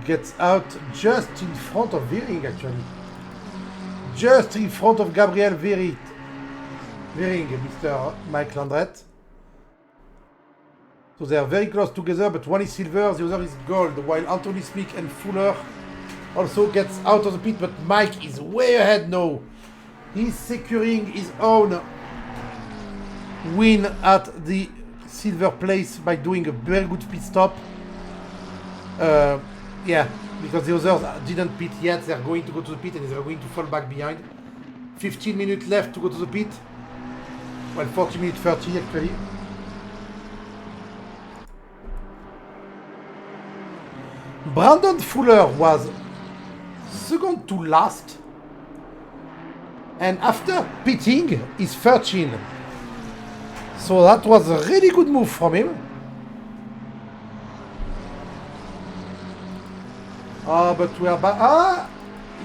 gets out just in front of Wiering, actually. Just in front of Gabriel Wiering, Mr. Mike Landret. So they are very close together, but one is silver, the other is gold, while Anthony Smith and Fuller also gets out of the pit, but Mike is way ahead now. He's securing his own win at the silver place by doing a very good pit stop. Yeah, because the others didn't pit yet. They're going to go to the pit and they're going to fall back behind. 15 minutes left to go to the pit. Well, 40 minutes 30 actually. Brandon Fuller was second to last, and after pitting is 13. So that was a really good move from him. But we are back.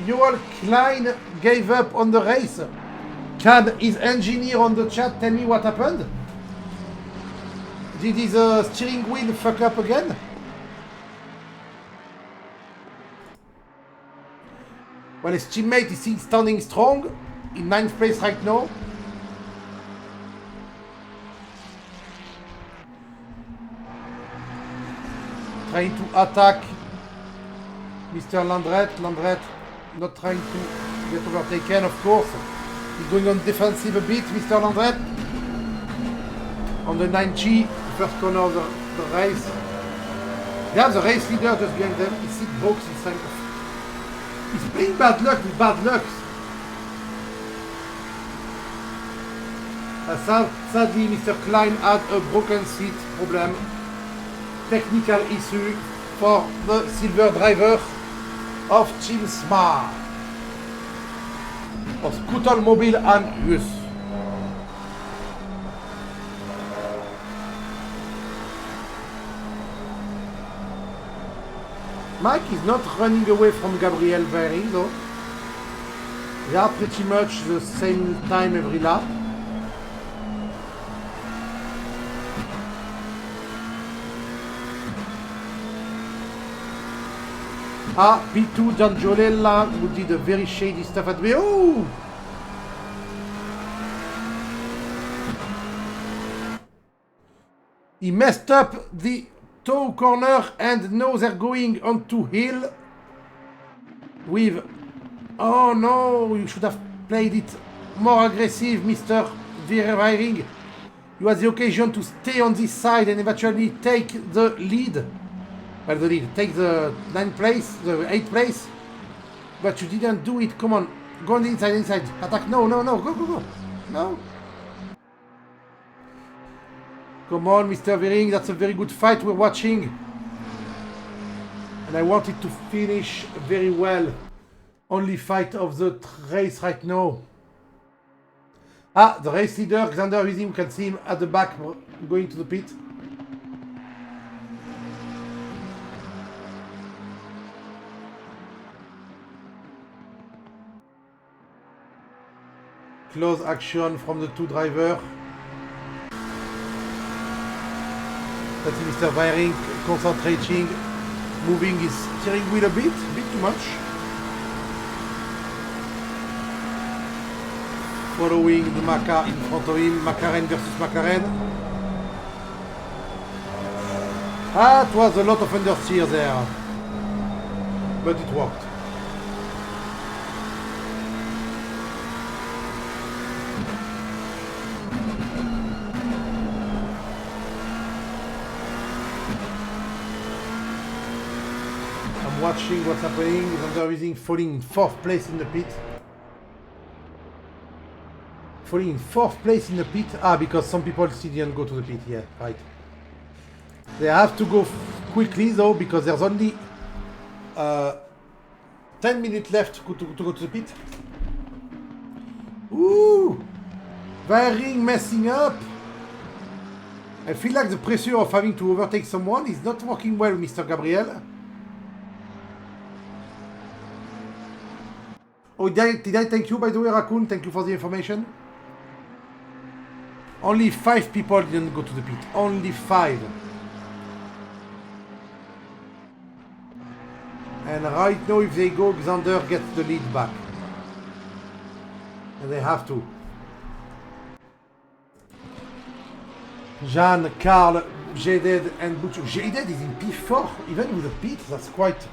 Joel Klein gave up on the race. Can his engineer on the chat tell me what happened? Did his steering wheel fuck up again? Well, his teammate is standing strong in 9th place right now. Trying to attack Mr. Landret. Landret not trying to get overtaken, of course. He's going on defensive a bit, Mr. Landret. On the 9G, first corner of the race. They have the race leader just behind them. His seat broke inside. He's playing bad luck with bad luck. Sadly, Mr. Klein had a broken seat problem. Technical issue for the silver driver of Team Smart. Of Scooter Mobile and US. Mike is not running away from Gabriel Wiering though. They are pretty much the same time every lap. P2 Giangiolella, who did a very shady stuff at me. Oh! He messed up the toe corner and now they're going onto hill with... Oh no, you should have played it more aggressive, Mr. Wiering. You had the occasion to stay on this side and eventually take the lead. Well, the lead, take the 9th place, the 8th place. But you didn't do it, come on. Go on the inside, inside. Attack, no, no, no, go, go, go. No. Come on, Mr. Wiering, that's a very good fight we're watching. And I want it to finish very well. Only fight of the race right now. The race leader, Alexander Wiesing, you can see him at the back going to the pit. Close action from the two drivers. That's Mr. Wiering concentrating, moving his steering wheel a bit too much. Following the Maca in front of him, McLaren versus McLaren. It was a lot of understeer there, but it worked. Watching what's happening. Alexander Wiesing falling in 4th place in the pit. Falling in 4th place in the pit. Because some people still didn't go to the pit. Yeah, right. They have to go quickly though, because there's only 10 minutes left to go to the pit. Ooh! Wiering messing up. I feel like the pressure of having to overtake someone is not working well, Mr. Gabriel. Oh, did I thank you, by the way, Raccoon? Thank you for the information. Only 5 people didn't go to the pit. Only 5. And right now, if they go, Xander gets the lead back. And they have to. Jean, Carl, Jaded, and Butch. Jaded is in P4, even with a pit. That's quite.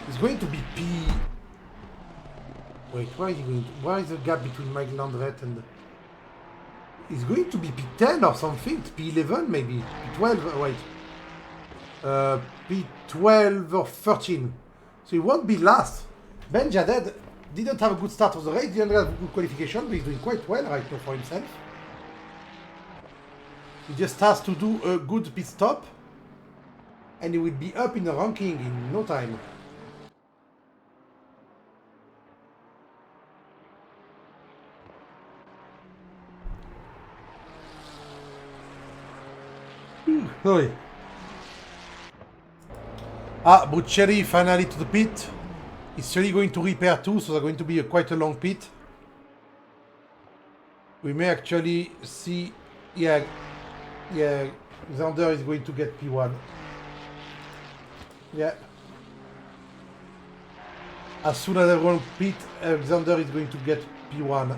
It's going to be P. Wait, why is he going? Why is the gap between Mike Landret and? It's going to be P10 or something. P11 maybe. P12. Wait. P12 or 13. So he won't be last. Ben Jaded didn't have a good start of the race. Didn't have a good qualification, but he's doing quite well right now for himself. He just has to do a good pit stop, and he will be up in the ranking in no time. Sorry. Buccelli finally to the pit. He's really going to repair too, so they're going to be quite a long pit. We may actually see, yeah, Xander is going to get P1. Yeah. As soon as everyone pit, Xander is going to get P1.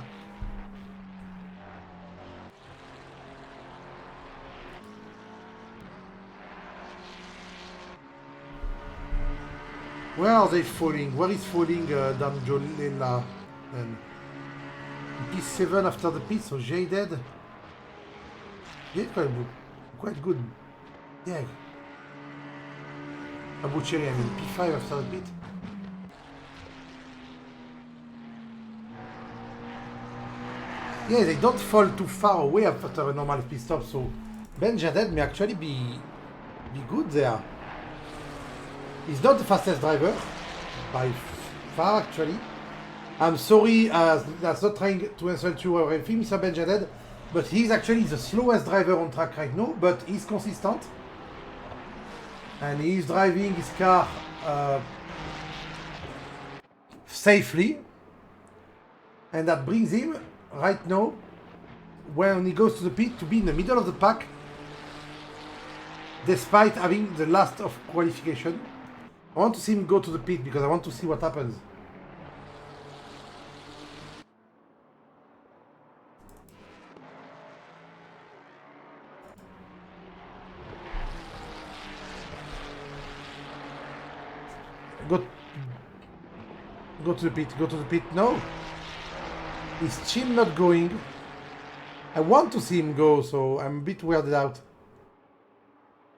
Where are they falling? Where is falling Dan Jolela then? P7 after the pit, so Jaded. Yeah, quite good. Yeah. Abucheri, I mean P5 after the pit. Yeah, they don't fall too far away after a normal pit stop, so Ben Jaded may actually be good there. He's not the fastest driver, by far actually. I'm sorry, that's not trying to insult you or anything, Mr. Ben Jaded, but he's actually the slowest driver on track right now, but he's consistent. And he's driving his car safely. And that brings him, right now, when he goes to the pit, to be in the middle of the pack, despite having the last of qualification. I want to see him go to the pit because I want to see what happens. Go to the pit, go to the pit. No! Is Chin not going? I want to see him go, so I'm a bit weirded out.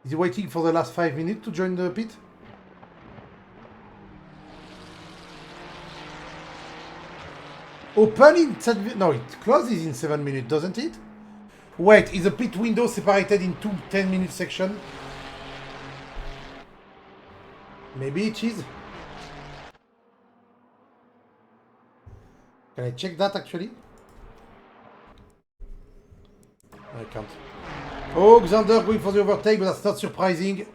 Is he waiting for the last 5 minutes to join the pit? Open in 7 minutes? No, it closes in 7 minutes, doesn't it? Wait, is the pit window separated in two 10-minute sections? Maybe it is. Can I check that actually? I can't. Oh, Xander going for the overtake, but that's not surprising.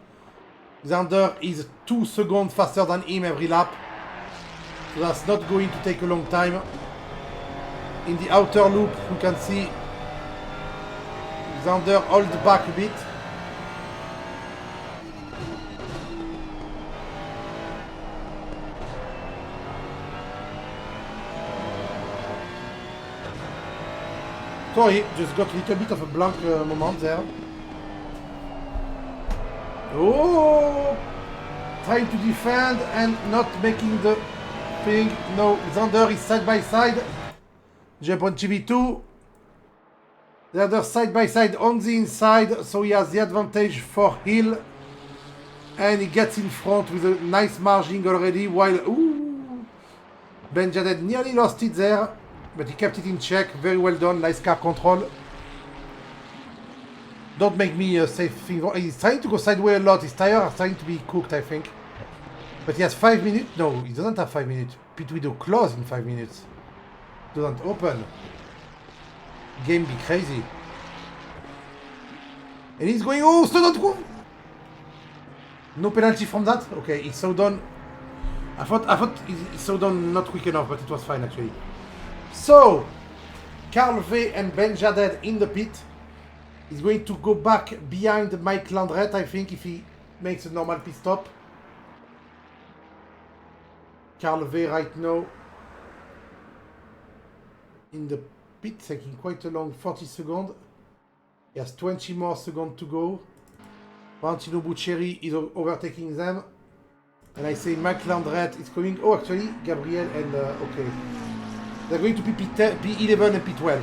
Xander is 2 seconds faster than him every lap. So that's not going to take a long time. In the outer loop, you can see Xander hold back a bit. Sorry, just got a little bit of a blank moment there. Oh! Trying to defend and not making the thing. No, Xander is side by side. Jump on TV2. The other side by side on the inside, so he has the advantage for Hill. And he gets in front with a nice margin already while... Ooh! Ben Jaded nearly lost it there. But he kept it in check. Very well done. Nice car control. Don't make me say things. He's trying to go sideways a lot. His tires are trying to be cooked, I think. But he has 5 minutes. No, he doesn't have 5 minutes. Pit window close in 5 minutes. Doesn't open. Game be crazy. And he's going. Oh, slow down. No penalty from that? Okay, he slowed down. I thought he slowed down not quick enough, but it was fine actually. So, Carl V and Ben Jaded in the pit. He's going to go back behind Mike Landret, I think, if he makes a normal pit stop. Carl V right now in the pit, taking quite a long 40 seconds. He has 20 more seconds to go. Valentino Buccieri is overtaking them. And I say Mike Landret is coming. Oh, actually, Gabriel and... okay. They're going to be P11 and P12.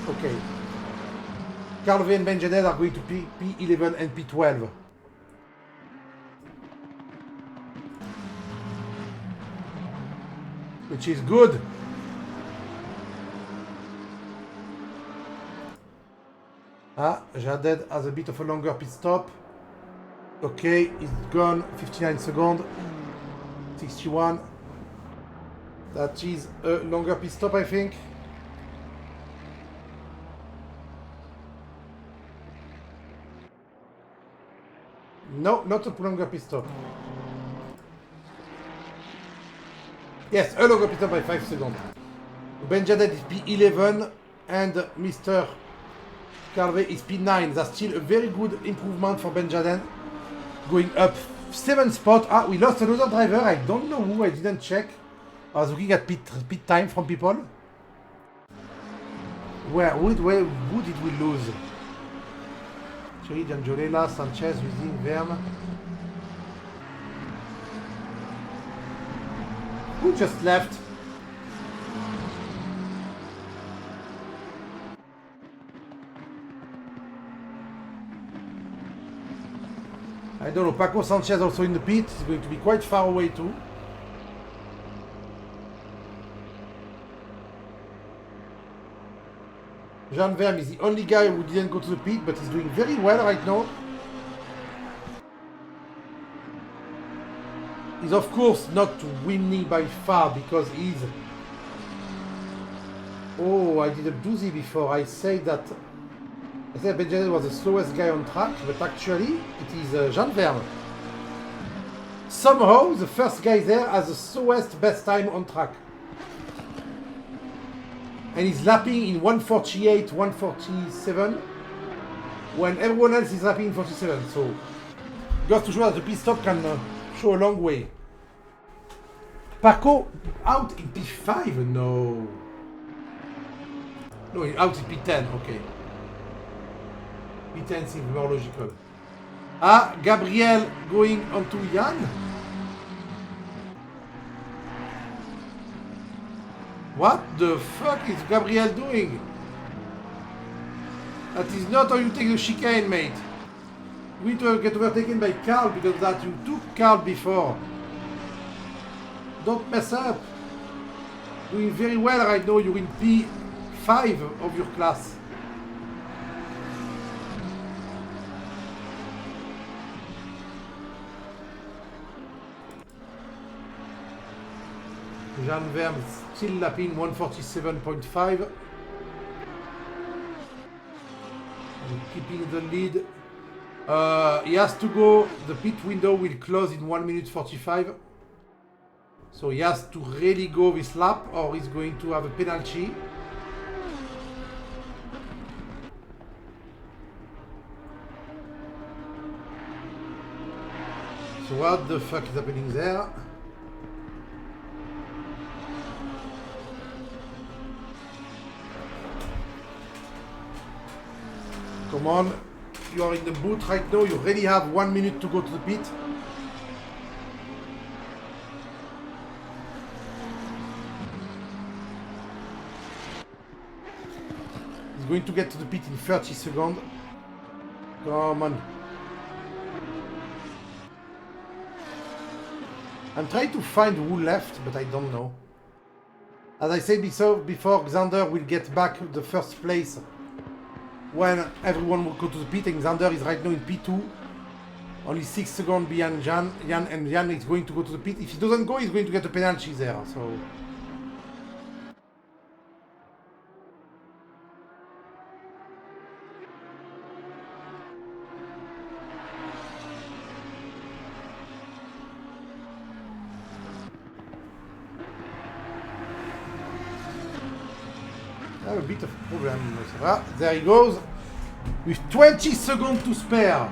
Okay. Carl V and Ben Jaded are going to be P11 and P12. Which is good. Ah, Jaded has a bit of a longer pit stop. Okay, it's gone. 59 seconds. 61. That is a longer pit stop, I think. No, not a longer pit stop. Yes, a longer pit stop by 5 seconds. Ben Jaded is P11 and Mr. Carvey is P9. That's still a very good improvement for Ben Jaded. Going up 7 spots. Ah, we lost another driver. I don't know who. I didn't check. I was looking at pit time from people. Who did we lose? Cherry, Giangiolela, Sanchez, using Verme. Who just left? I don't know. Paco Sanchez also in the pit. He's going to be quite far away too. Jean Verme is the only guy who didn't go to the pit, but he's doing very well right now. He's of course not winning by far because he's... Oh, I did a doozy before. I said Ben Jaded was the slowest guy on track, but actually it is Jean Verme. Somehow the first guy there has the slowest best time on track. And he's lapping in 1:48, 1:47 when everyone else is lapping in 47. So you got to show that the pit stop can show a long way. Paco out in P5? No. No, out in P10, okay. P10 seems more logical. Ah, Gabriel going onto Jan. What the fuck is Gabriel doing? That is not how you take the chicane, mate. We need to get overtaken by Carl because that you took Carl before. Don't mess up. Doing very well right now. You're in P5 of your class. Jean Verme still lapping 1:47.5. Keeping the lead. He has to go. The pit window will close in 1:45. So he has to really go this lap or he's going to have a penalty. So what the fuck is happening there? Come on, you are in the boot right now, you already have 1 minute to go to the pit. He's going to get to the pit in 30 seconds. Come on. I'm trying to find who left, but I don't know. As I said before, Xander will get back the first place when everyone will go to the pit, and Xander is right now in P2. Only 6 seconds behind Jan, and Jan is going to go to the pit. If he doesn't go, he's going to get a penalty there, so... I have a bit of a problem. Ah, there he goes. With 20 seconds to spare.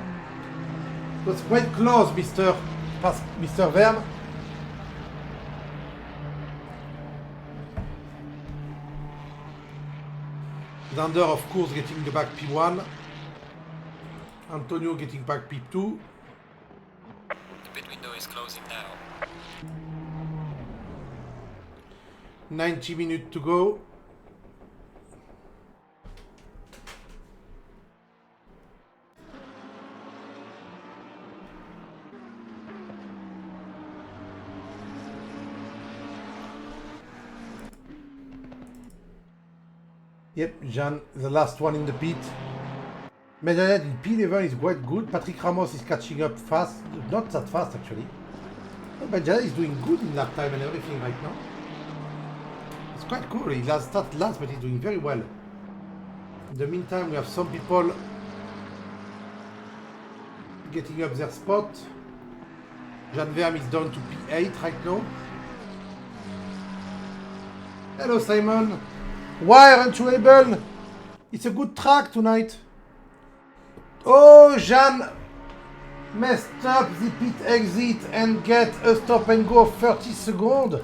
It was quite close, Mr. Verme. Zander, of course, getting the back P1. Antonio getting back P2. The pit window is closing now. 90 minutes to go. Yep, Jean, the last one in the pit. Medvedev in P11 is quite good. Patrick Ramos is catching up fast. Not that fast, actually. Medvedev is doing good in lap time and everything right now. It's quite cool. He started last, but he's doing very well. In the meantime, we have some people getting up their spot. Jan Verm is down to P8 right now. Hello, Simon. Why aren't you able? It's a good track tonight. Oh, Jean messed up the pit exit and get a stop and go of 30 seconds.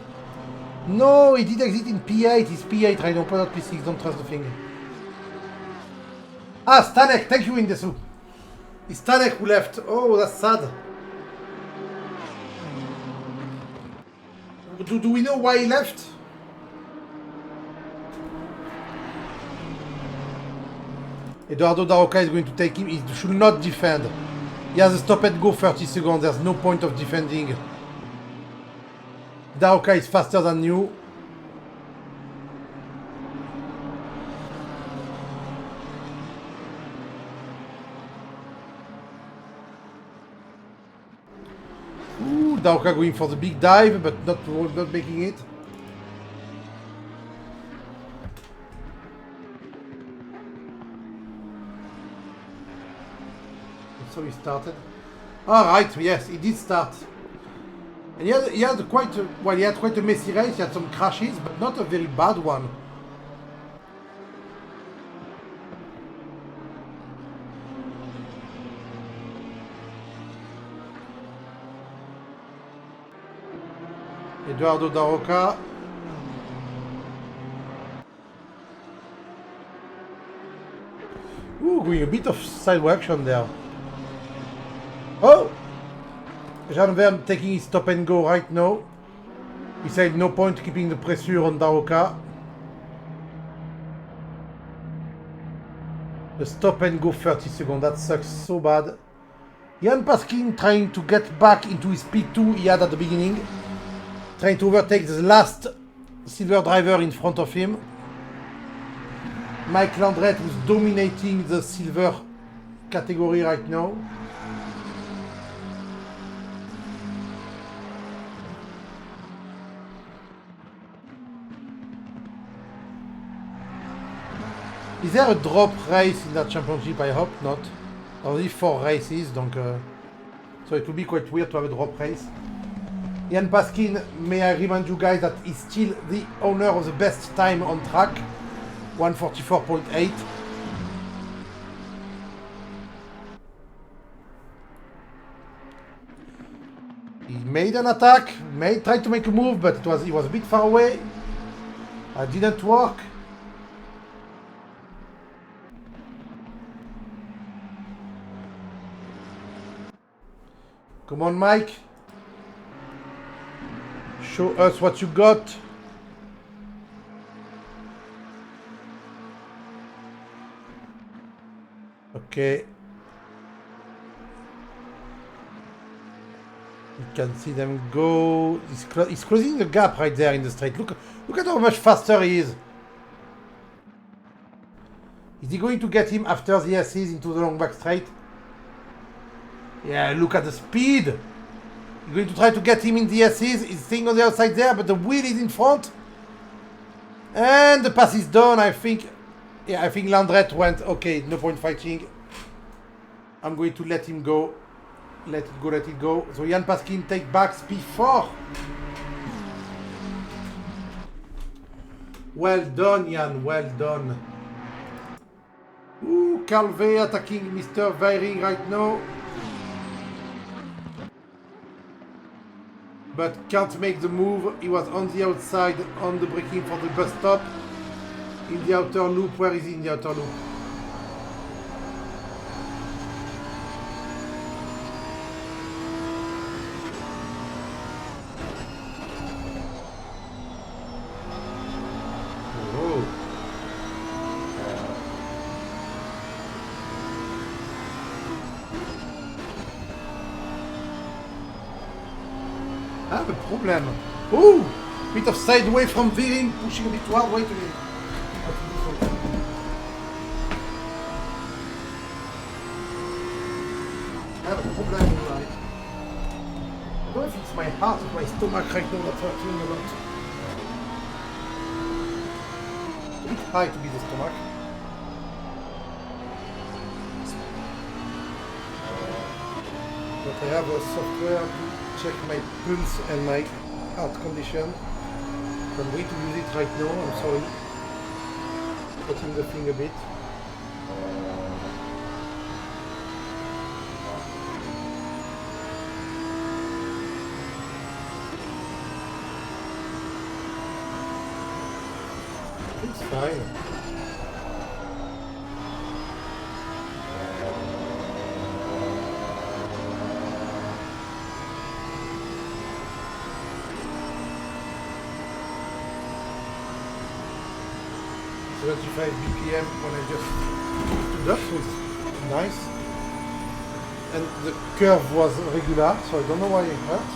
No, he did exit in P8. It's P8 right now, not P6. Don't trust the thing. Ah, Stanek. Thank you, Indesu. It's Stanek who left. Oh, that's sad. Do we know why he left? Eduardo Daroca is going to take him. He should not defend. He has a stop and go 30 seconds. There's no point of defending. Daroca is faster than you. Ooh, Daroca going for the big dive, but not making it. So he started. All right, yes, he did start. And he had quite a messy race. He had some crashes, but not a very bad one. Eduardo Daroca. Ooh, going a bit of sideway action there. Oh! Jean Verne taking his stop and go right now. He said no point keeping the pressure on Daroca. The stop and go 30 seconds, that sucks so bad. Jan Paskin trying to get back into his P2 he had at the beginning. Trying to overtake the last silver driver in front of him. Mike Landret who's dominating the silver category right now. Is there a drop race in that championship? I hope not. Only 4 races, donc so it will be quite weird to have a drop race. Jan Paskin, may I remind you guys that he's still the owner of the best time on track, 1:44.8. He made an attack, tried to make a move, but he was a bit far away. It didn't work. Come on, Mike. Show us what you got. Okay. You can see them go. He's closing the gap right there in the straight. Look at how much faster he is. Is he going to get him after the S's into the long back straight? Yeah, look at the speed. You're going to try to get him in the S's. He's staying on the outside there, but the wheel is in front. And the pass is done, I think. Yeah, I think Landret went, okay, no point fighting. I'm going to let him go. Let it go. So Jan Paskin take back speed 4. Well done, Jan, well done. Ooh, Calvé attacking Mr. Veiring right now. But can't make the move. He was on the outside on the braking for the bus stop. In the outer loop, where is he in the outer loop? I have a problem. Oh! Bit of sideway from veering, pushing a bit too hard. Wait a minute. I have a problem, right? I don't know if it's my heart or my stomach right now that's hurting a lot. It's a bit high to be the stomach. But I have a software to check my pulse and my heart condition. I'm going to use it right now, I'm sorry. Putting the thing a bit. It's fine. .35 BPM when I just took it up, so it's nice. And the curve was regular, so I don't know why it hurt.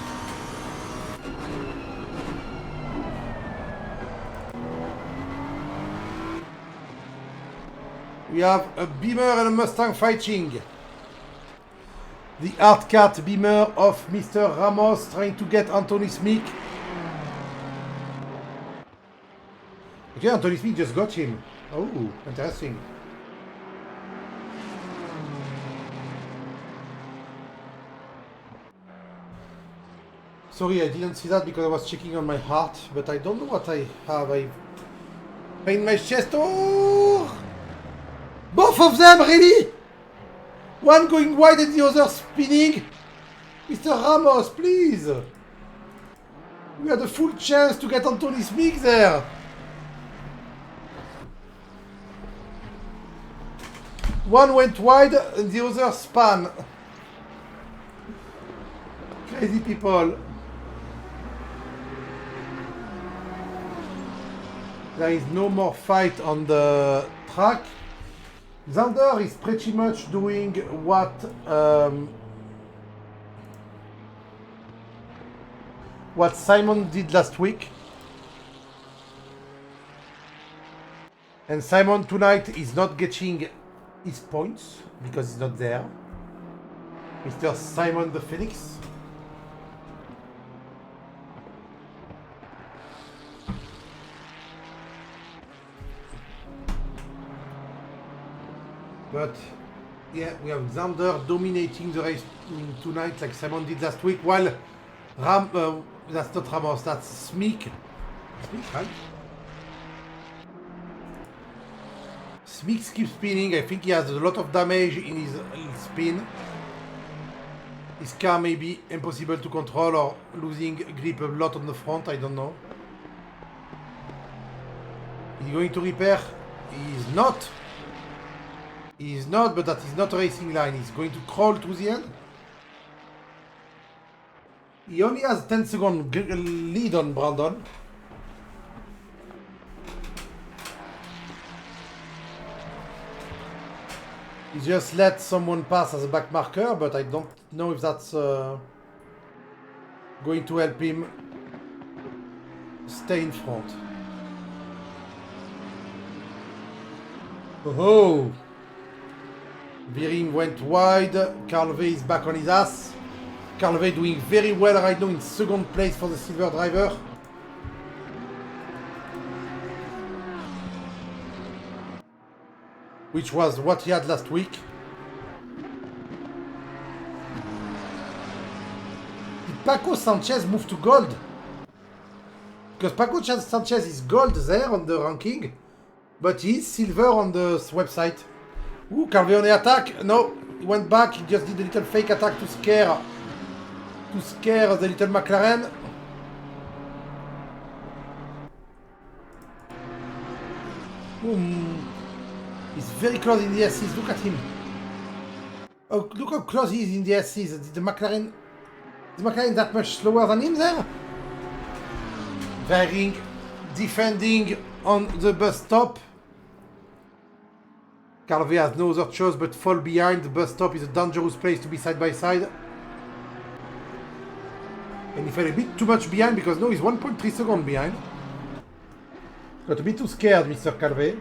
We have a Beamer and a Mustang fighting. The hard-cat Beamer of Mr. Ramos trying to get Anthony Smick. Okay, Anthony Smith just got him. Oh, interesting. Sorry, I didn't see that because I was checking on my heart, but I don't know what I have. I pain my chest. Oh! Both of them, really? One going wide and the other spinning. Mr. Ramos, please. We had a full chance to get Anthony Smith there. One went wide and the other span. Crazy people. There is no more fight on the track. Xander is pretty much doing what Simon did last week. And Simon tonight is not getting his points because he's not there. Mr. Simon the Phoenix. But yeah, we have Xander dominating the race tonight like Simon did last week, while that's not Ramos, that's Smick. Smick, right? Smick keeps spinning. I think he has a lot of damage in his spin. His car may be impossible to control or losing grip a lot on the front, I don't know. Is he going to repair? He is not. He is not, but that is not a racing line. He's going to crawl to the end. He only has 10 second lead on Brandon. He just let someone pass as a back marker, but I don't know if that's going to help him stay in front. Oh! Veering went wide. Carlevey is back on his ass. Carlevey doing very well right now in second place for the silver driver. Which was what he had last week. Did Paco Sanchez move to gold? Because Paco Sanchez is gold there on the ranking, but he's silver on the website. Ooh, Carlevey on the attack. No, he went back. He just did a little fake attack to scare the little McLaren. He's very close in the SCs. Look at him. Oh, look how close he is in the SCs. The McLaren that much slower than him there? Vering defending on the bus stop. Calvé has no other choice but fall behind. The bus stop is a dangerous place to be side by side. And he fell a bit too much behind because now he's 1.3 seconds behind. Got a bit too scared, Mr. Calvé.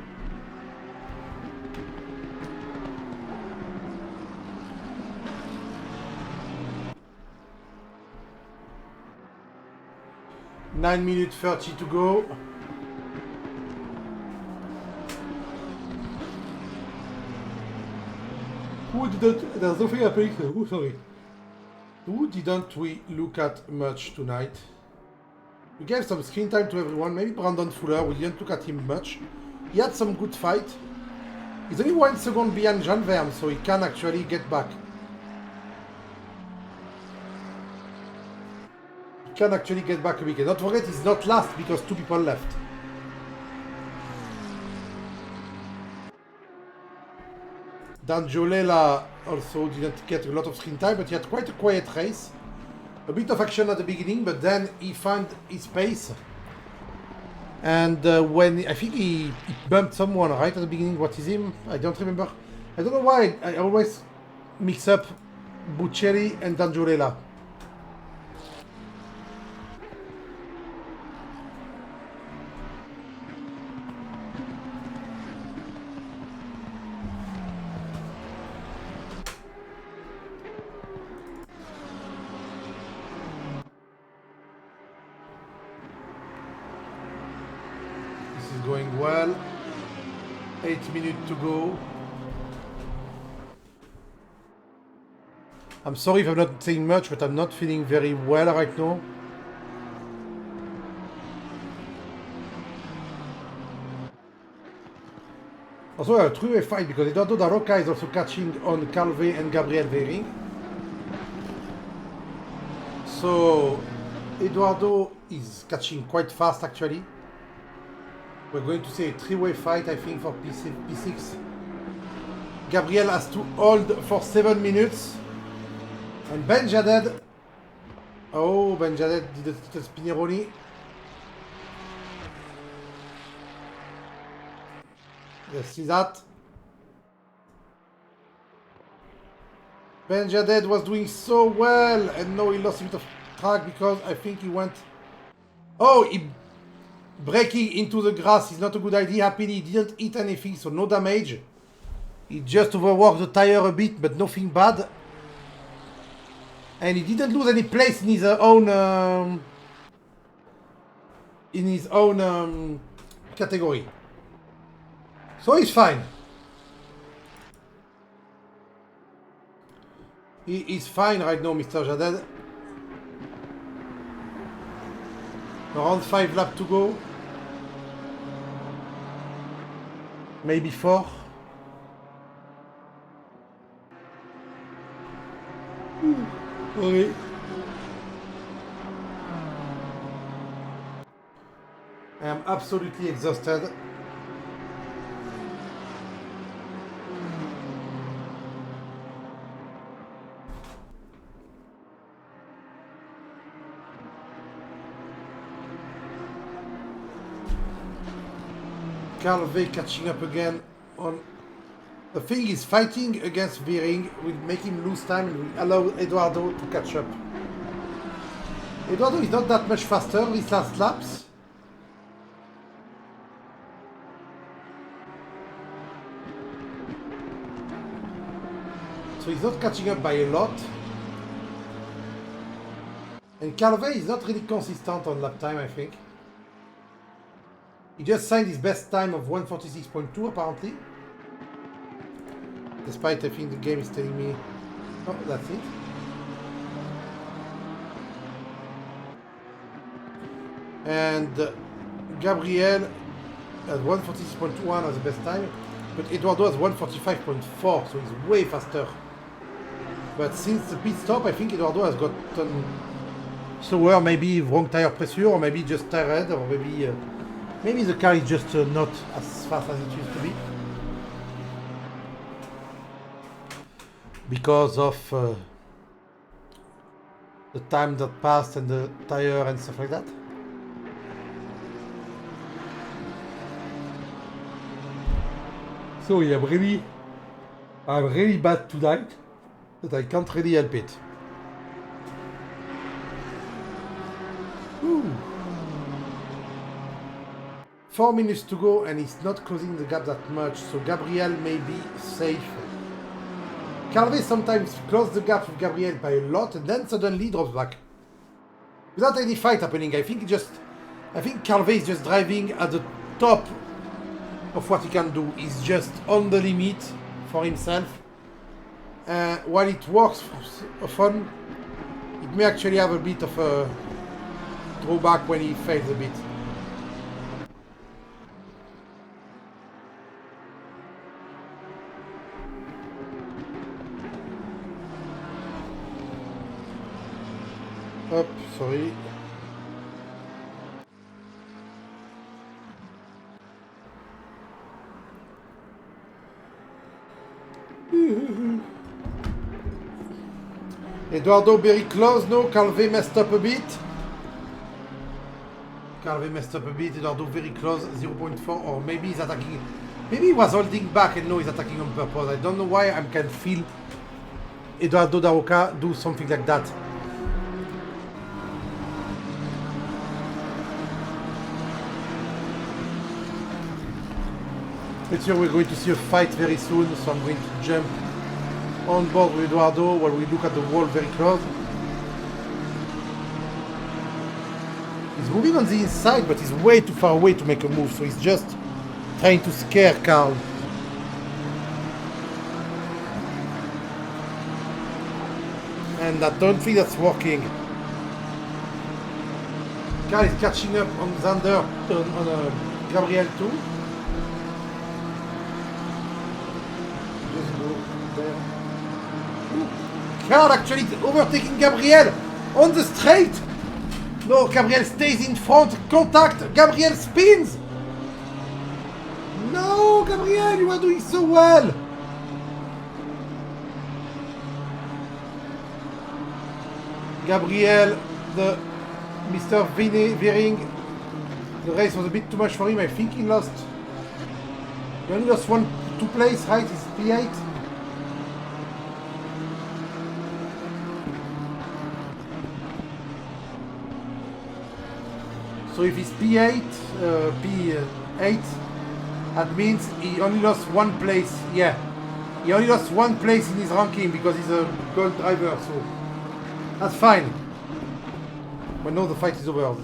Nine minutes 30 to go. There's nothing happening. Oh, sorry. Who didn't we look at much tonight? We gave some screen time to everyone. Maybe Brandon Fuller. We didn't look at him much. He had some good fight. He's only 1 second behind Jean Verme, so he can actually get back. He can actually get back a bit. And don't forget, he's not last because 2 people left. Dan Jolela also didn't get a lot of screen time, but he had quite a quiet race. A bit of action at the beginning, but then he found his pace. And when I think he bumped someone right at the beginning, what is him? I don't remember. I don't know why I always mix up Buccelli and Dan Jolela. Going well. 8 minutes to go. I'm sorry if I'm not saying much, but I'm not feeling very well right now. Also, a three-way fight because Eduardo Da Roca is also catching on Calvé and Gabriel Vering. So, Eduardo is catching quite fast actually. We're going to see a three-way fight, I think, for P6. Gabriel has to hold for 7 minutes. And Ben Jaded. Oh, Ben Jaded did a Spinneroni. Let's see that. Ben Jaded was doing so well, and now he lost a bit of track because I think he went... Oh, breaking into the grass is not a good idea. Happily, he didn't hit anything, so no damage. He just overworked the tire a bit, but nothing bad. And he didn't lose any place in his own category. So he's fine. He is fine right now, Mr. Jaded. Around 5 laps to go. Maybe 4. Sorry. I am absolutely exhausted. Calvé catching up again on... The thing is, fighting against Vering will make him lose time and will allow Eduardo to catch up. Eduardo is not that much faster these last laps. So he's not catching up by a lot. And Calvé is not really consistent on lap time, I think. He just signed his best time of 1:46.2 apparently. Despite I think the game is telling me... Oh, that's it. And Gabriel has 1:46.1 as the best time. But Eduardo has 1:45.4, so he's way faster. But since the pit stop, I think Eduardo has gotten slower, maybe wrong tire pressure, or maybe just tired, or maybe Maybe the car is just not as fast as it used to be. Because of the time that passed and the tire and stuff like that. So yeah, I'm really bad tonight, but I can't really help it. Ooh. 4 minutes to go and he's not closing the gap that much, so Gabriel may be safe. Calvé sometimes closes the gap with Gabriel by a lot and then suddenly drops back. Without any fight happening, I think Calvé is just driving at the top of what he can do. He's just on the limit for himself. While it works for fun, it may actually have a bit of a drawback when he fails a bit. Hop, sorry. Eduardo very close, no? Calvé messed up a bit. Eduardo very close, 0.4, or maybe he's attacking. Maybe he was holding back and no, he's attacking on purpose. I don't know why I can feel Eduardo Daroca do something like that. Let's see, we're going to see a fight very soon, so I'm going to jump on board with Eduardo while we look at the wall very close. He's moving on the inside, but he's way too far away to make a move, so he's just trying to scare Carl. And I don't think that's working. Carl is catching up on Xander, on Gabriel too. Carl actually overtaking Gabriel on the straight. No, Gabriel stays in front. Contact. Gabriel spins. No, Gabriel, you are doing so well. Gabriel, the Mr. Veering. The race was a bit too much for him. I think he lost. He only lost two places, right? He's P8. So if he's P8, that means he only lost one place. Yeah, he only lost one place in his ranking because he's a gold driver. So that's fine. But no, the fight is over.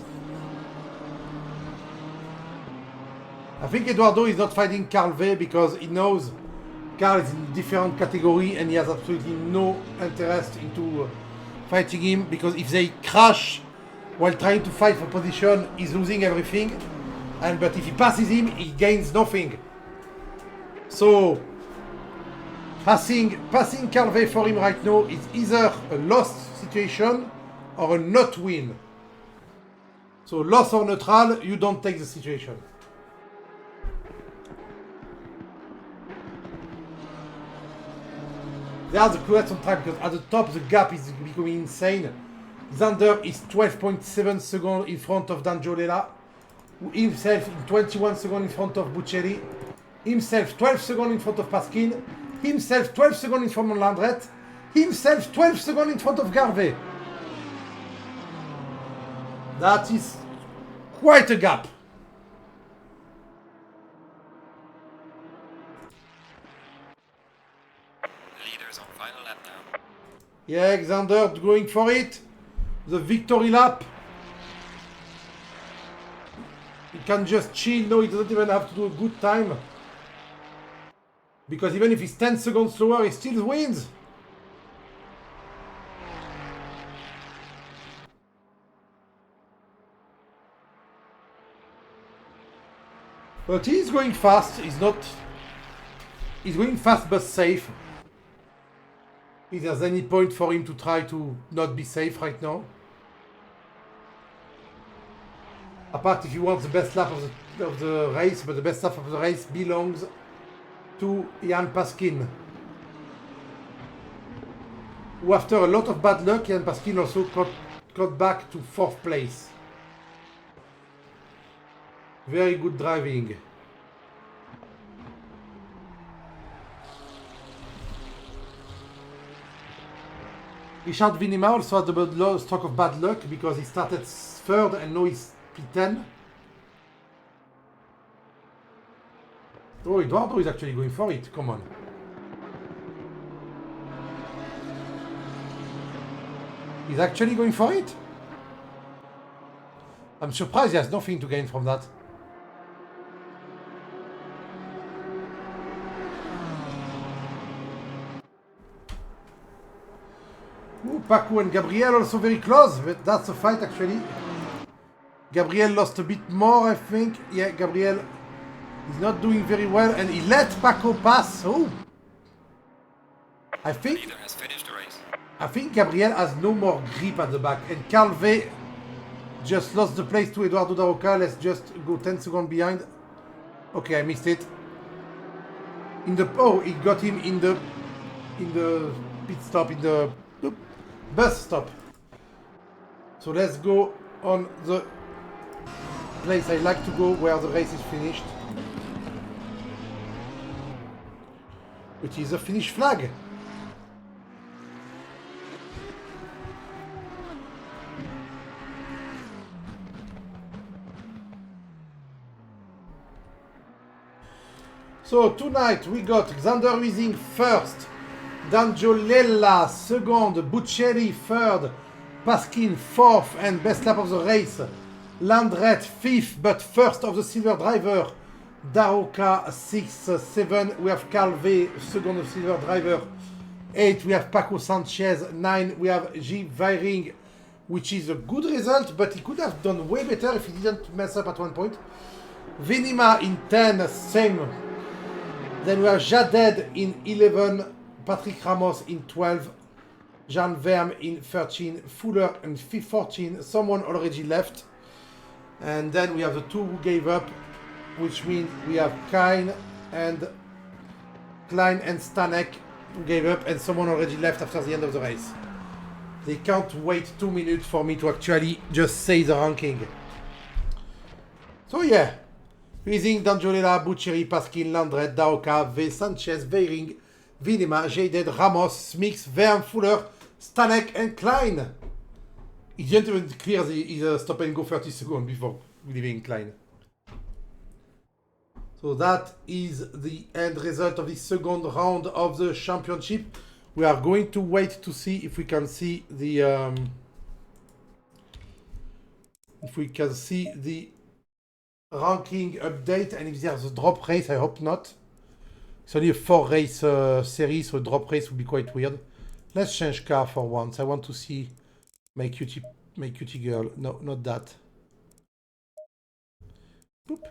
I think Eduardo is not fighting Calvé because he knows Carl is in a different category and he has absolutely no interest into fighting him, because if they crash while trying to fight for position, he's losing everything. But if he passes him, he gains nothing. So passing Calvé for him right now is either a lost situation or a not win. So loss or neutral, you don't take the situation. They are the closest on track because at the top the gap is becoming insane. Xander is 12.7 seconds in front of Danjolela, himself in 21 seconds in front of Buccelli, himself 12 seconds in front of Paskin, himself 12 seconds in front of Landret, himself 12 seconds in front of Garvey. That is quite a gap. Leaders on final lap now. Yeah, Xander going for it. The victory lap. He can just chill. No, he doesn't even have to do a good time. Because even if he's 10 seconds slower, he still wins. But he's going fast. He's going fast but safe. If there's any point for him to try to not be safe right now. Apart if you want the best lap of the race, but the best lap of the race belongs to Jan Paskin. Who after a lot of bad luck, Jan Paskin also got back to 4th place. Very good driving. Richard Vinima also had a low stroke of bad luck because he started 3rd and now he's P10. Oh, Eduardo is actually going for it. Come on. He's actually going for it? I'm surprised he has nothing to gain from that. Ooh, Paco and Gabriel also very close, but that's a fight actually. Gabriel lost a bit more, I think. Yeah, Gabriel is not doing very well, and he let Paco pass. Oh, I think Neither has finished the race. I think Gabriel has no more grip at the back, and Calvé just lost the place to Eduardo Daroca. Let's just go 10 seconds behind. Okay, I missed it. He got him in the pit stop, in the bus stop. So let's go on the place I like to go where the race is finished, which is a finish flag. So tonight we got Xander Wiesing 1st, D'Angiolella 2nd, Buccelli 3rd, Paskin 4th, and best lap of the race, Landret 5th, but 1st of the silver driver, Daroca 6th, 7 we have Calvé, 2nd of silver driver, 8 we have Paco Sanchez, 9 we have G. Weiring, which is a good result, but he could have done way better if he didn't mess up at one point. Vinima in 10, same. Then we have Jaded in 11, Patrick Ramos in 12, Jean Verme in 13, Fuller in 14, someone already left. And then we have the 2 who gave up, which means we have Klein and Stanek who gave up, and someone already left after the end of the race. They can't wait 2 minutes for me to actually just say the ranking. So yeah. Wiesing, D'Angiolella, Buccelli, Paskin, Landret, Daroca, V, Sanchez, Weiring, Vinima, Jaded, Ramos, Smix, Verme, Fuller, Stanek, and Klein. He didn't even clear his stop and go 30 seconds before leaving Klein. So that is the end result of the 2nd round of the championship. We are going to wait to see if we can see the ranking update, and if there's a drop race. I hope not. It's only a 4-race series, so a drop race would be quite weird. Let's change car for once. I want to see my cutie girl. No, not that. Boop.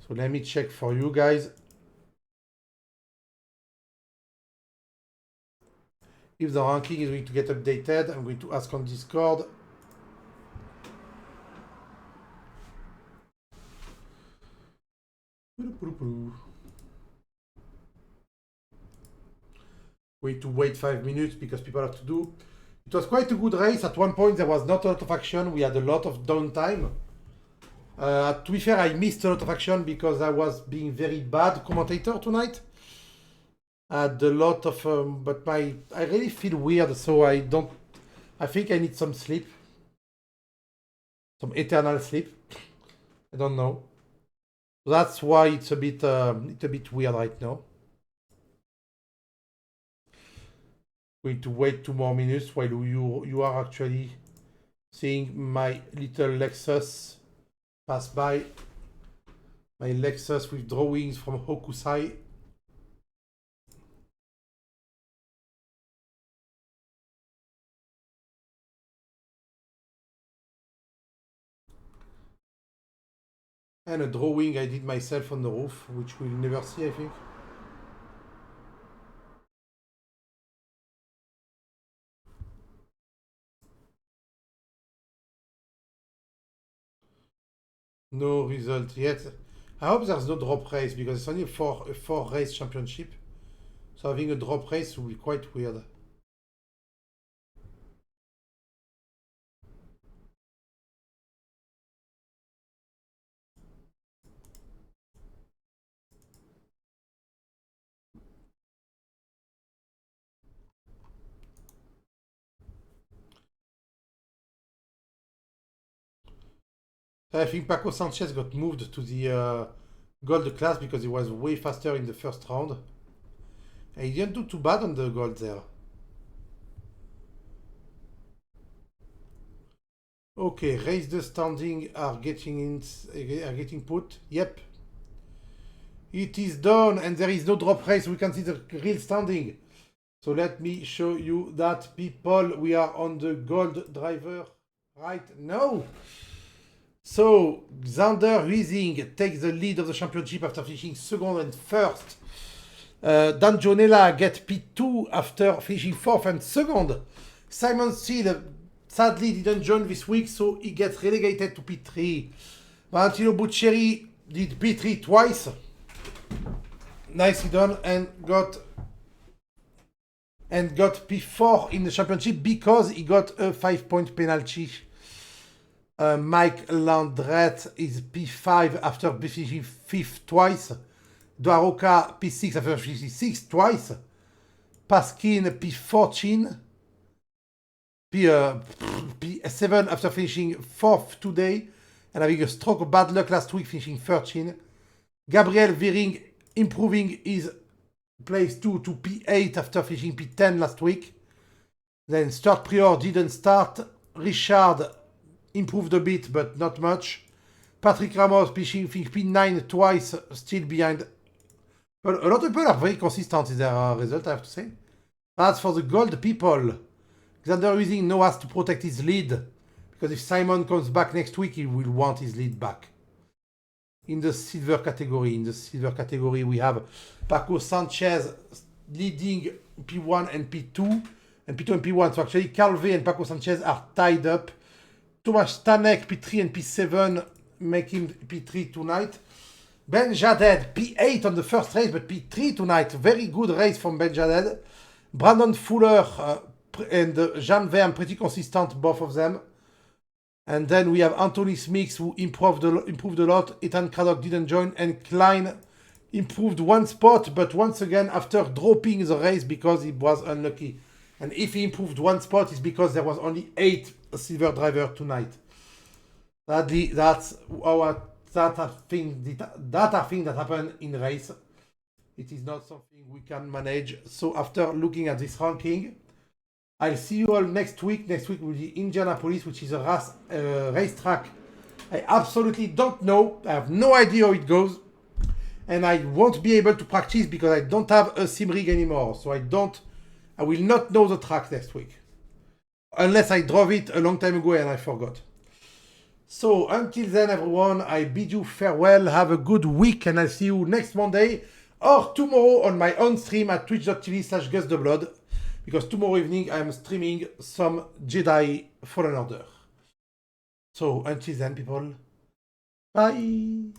So let me check for you guys if the ranking is going to get updated. I'm going to ask on Discord. Going to wait 5 minutes because people have to do. It was quite a good race. At one point there was not a lot of action. We had a lot of downtime. To be fair, I missed a lot of action because I was being very bad commentator tonight. I had a lot of, but I really feel weird, so I think I need some sleep. Some eternal sleep. I don't know. That's why it's a bit weird right now. Going to wait 2 more minutes while you are actually seeing my little Lexus pass by. My Lexus with drawings from Hokusai. And a drawing I did myself on the roof, which we'll never see, I think. No result yet. I hope there's no drop race because it's only a four race championship. So having a drop race will be quite weird. I think Paco Sanchez got moved to the gold class because he was way faster in the first round. And he didn't do too bad on the gold there. Okay, raise the standing are getting put. Yep. It is done and there is no drop race. We can see the real standing. So let me show you that, people. We are on the gold driver right now. So Xander Huizing takes the lead of the championship after finishing second and first. Dan Jonella gets P2 after finishing fourth and second. Simon Steele sadly didn't join this week, so he gets relegated to P3. Valentino Buccieri did P3 twice. Nicely done, and got P4 in the championship because he got a 5-point penalty. Mike Landrette is P5 after finishing 5th twice. Dwaroka P6 after finishing 6th twice. Paskin P14. P7 after finishing 4th today and having a stroke of bad luck last week, finishing 13. Gabriel Viring improving his place 2 to P8 after finishing P10 last week. Then Stuart Prior didn't start. Richard improved a bit, but not much. Patrick Ramos finishing P9 twice, still behind. But a lot of people are very consistent in their result, I have to say. As for the gold people, Xander Huizing now has to protect his lead, because if Simon comes back next week, he will want his lead back. In the silver category, we have Paco Sanchez leading P1 and P2, and P2 and P1. So actually, Calvé and Paco Sanchez are tied up. Tomasz Stanek, P3 and P7, making P3 tonight. Ben Jaded, P8 on the first race, but P3 tonight. Very good race from Ben Jaded. Brandon Fuller and Jean Verme, pretty consistent, both of them. And then we have Anthony Smith, who improved a lot. Ethan Craddock didn't join, and Klein improved one spot, but once again, after dropping the race because he was unlucky. And if he improved one spot, it's because there was only 8 silver drivers tonight. That's a thing that happened in the race. It is not something we can manage. So after looking at this ranking, I'll see you all next week. Next week will be Indianapolis, which is a racetrack I absolutely don't know. I have no idea how it goes. And I won't be able to practice because I don't have a sim rig anymore. So I will not know the track next week. Unless I drove it a long time ago and I forgot. So until then, everyone, I bid you farewell. Have a good week and I'll see you next Monday or tomorrow on my own stream at twitch.tv/GusTheBlood. Because tomorrow evening I am streaming some Jedi Fallen Order. So until then, people, bye.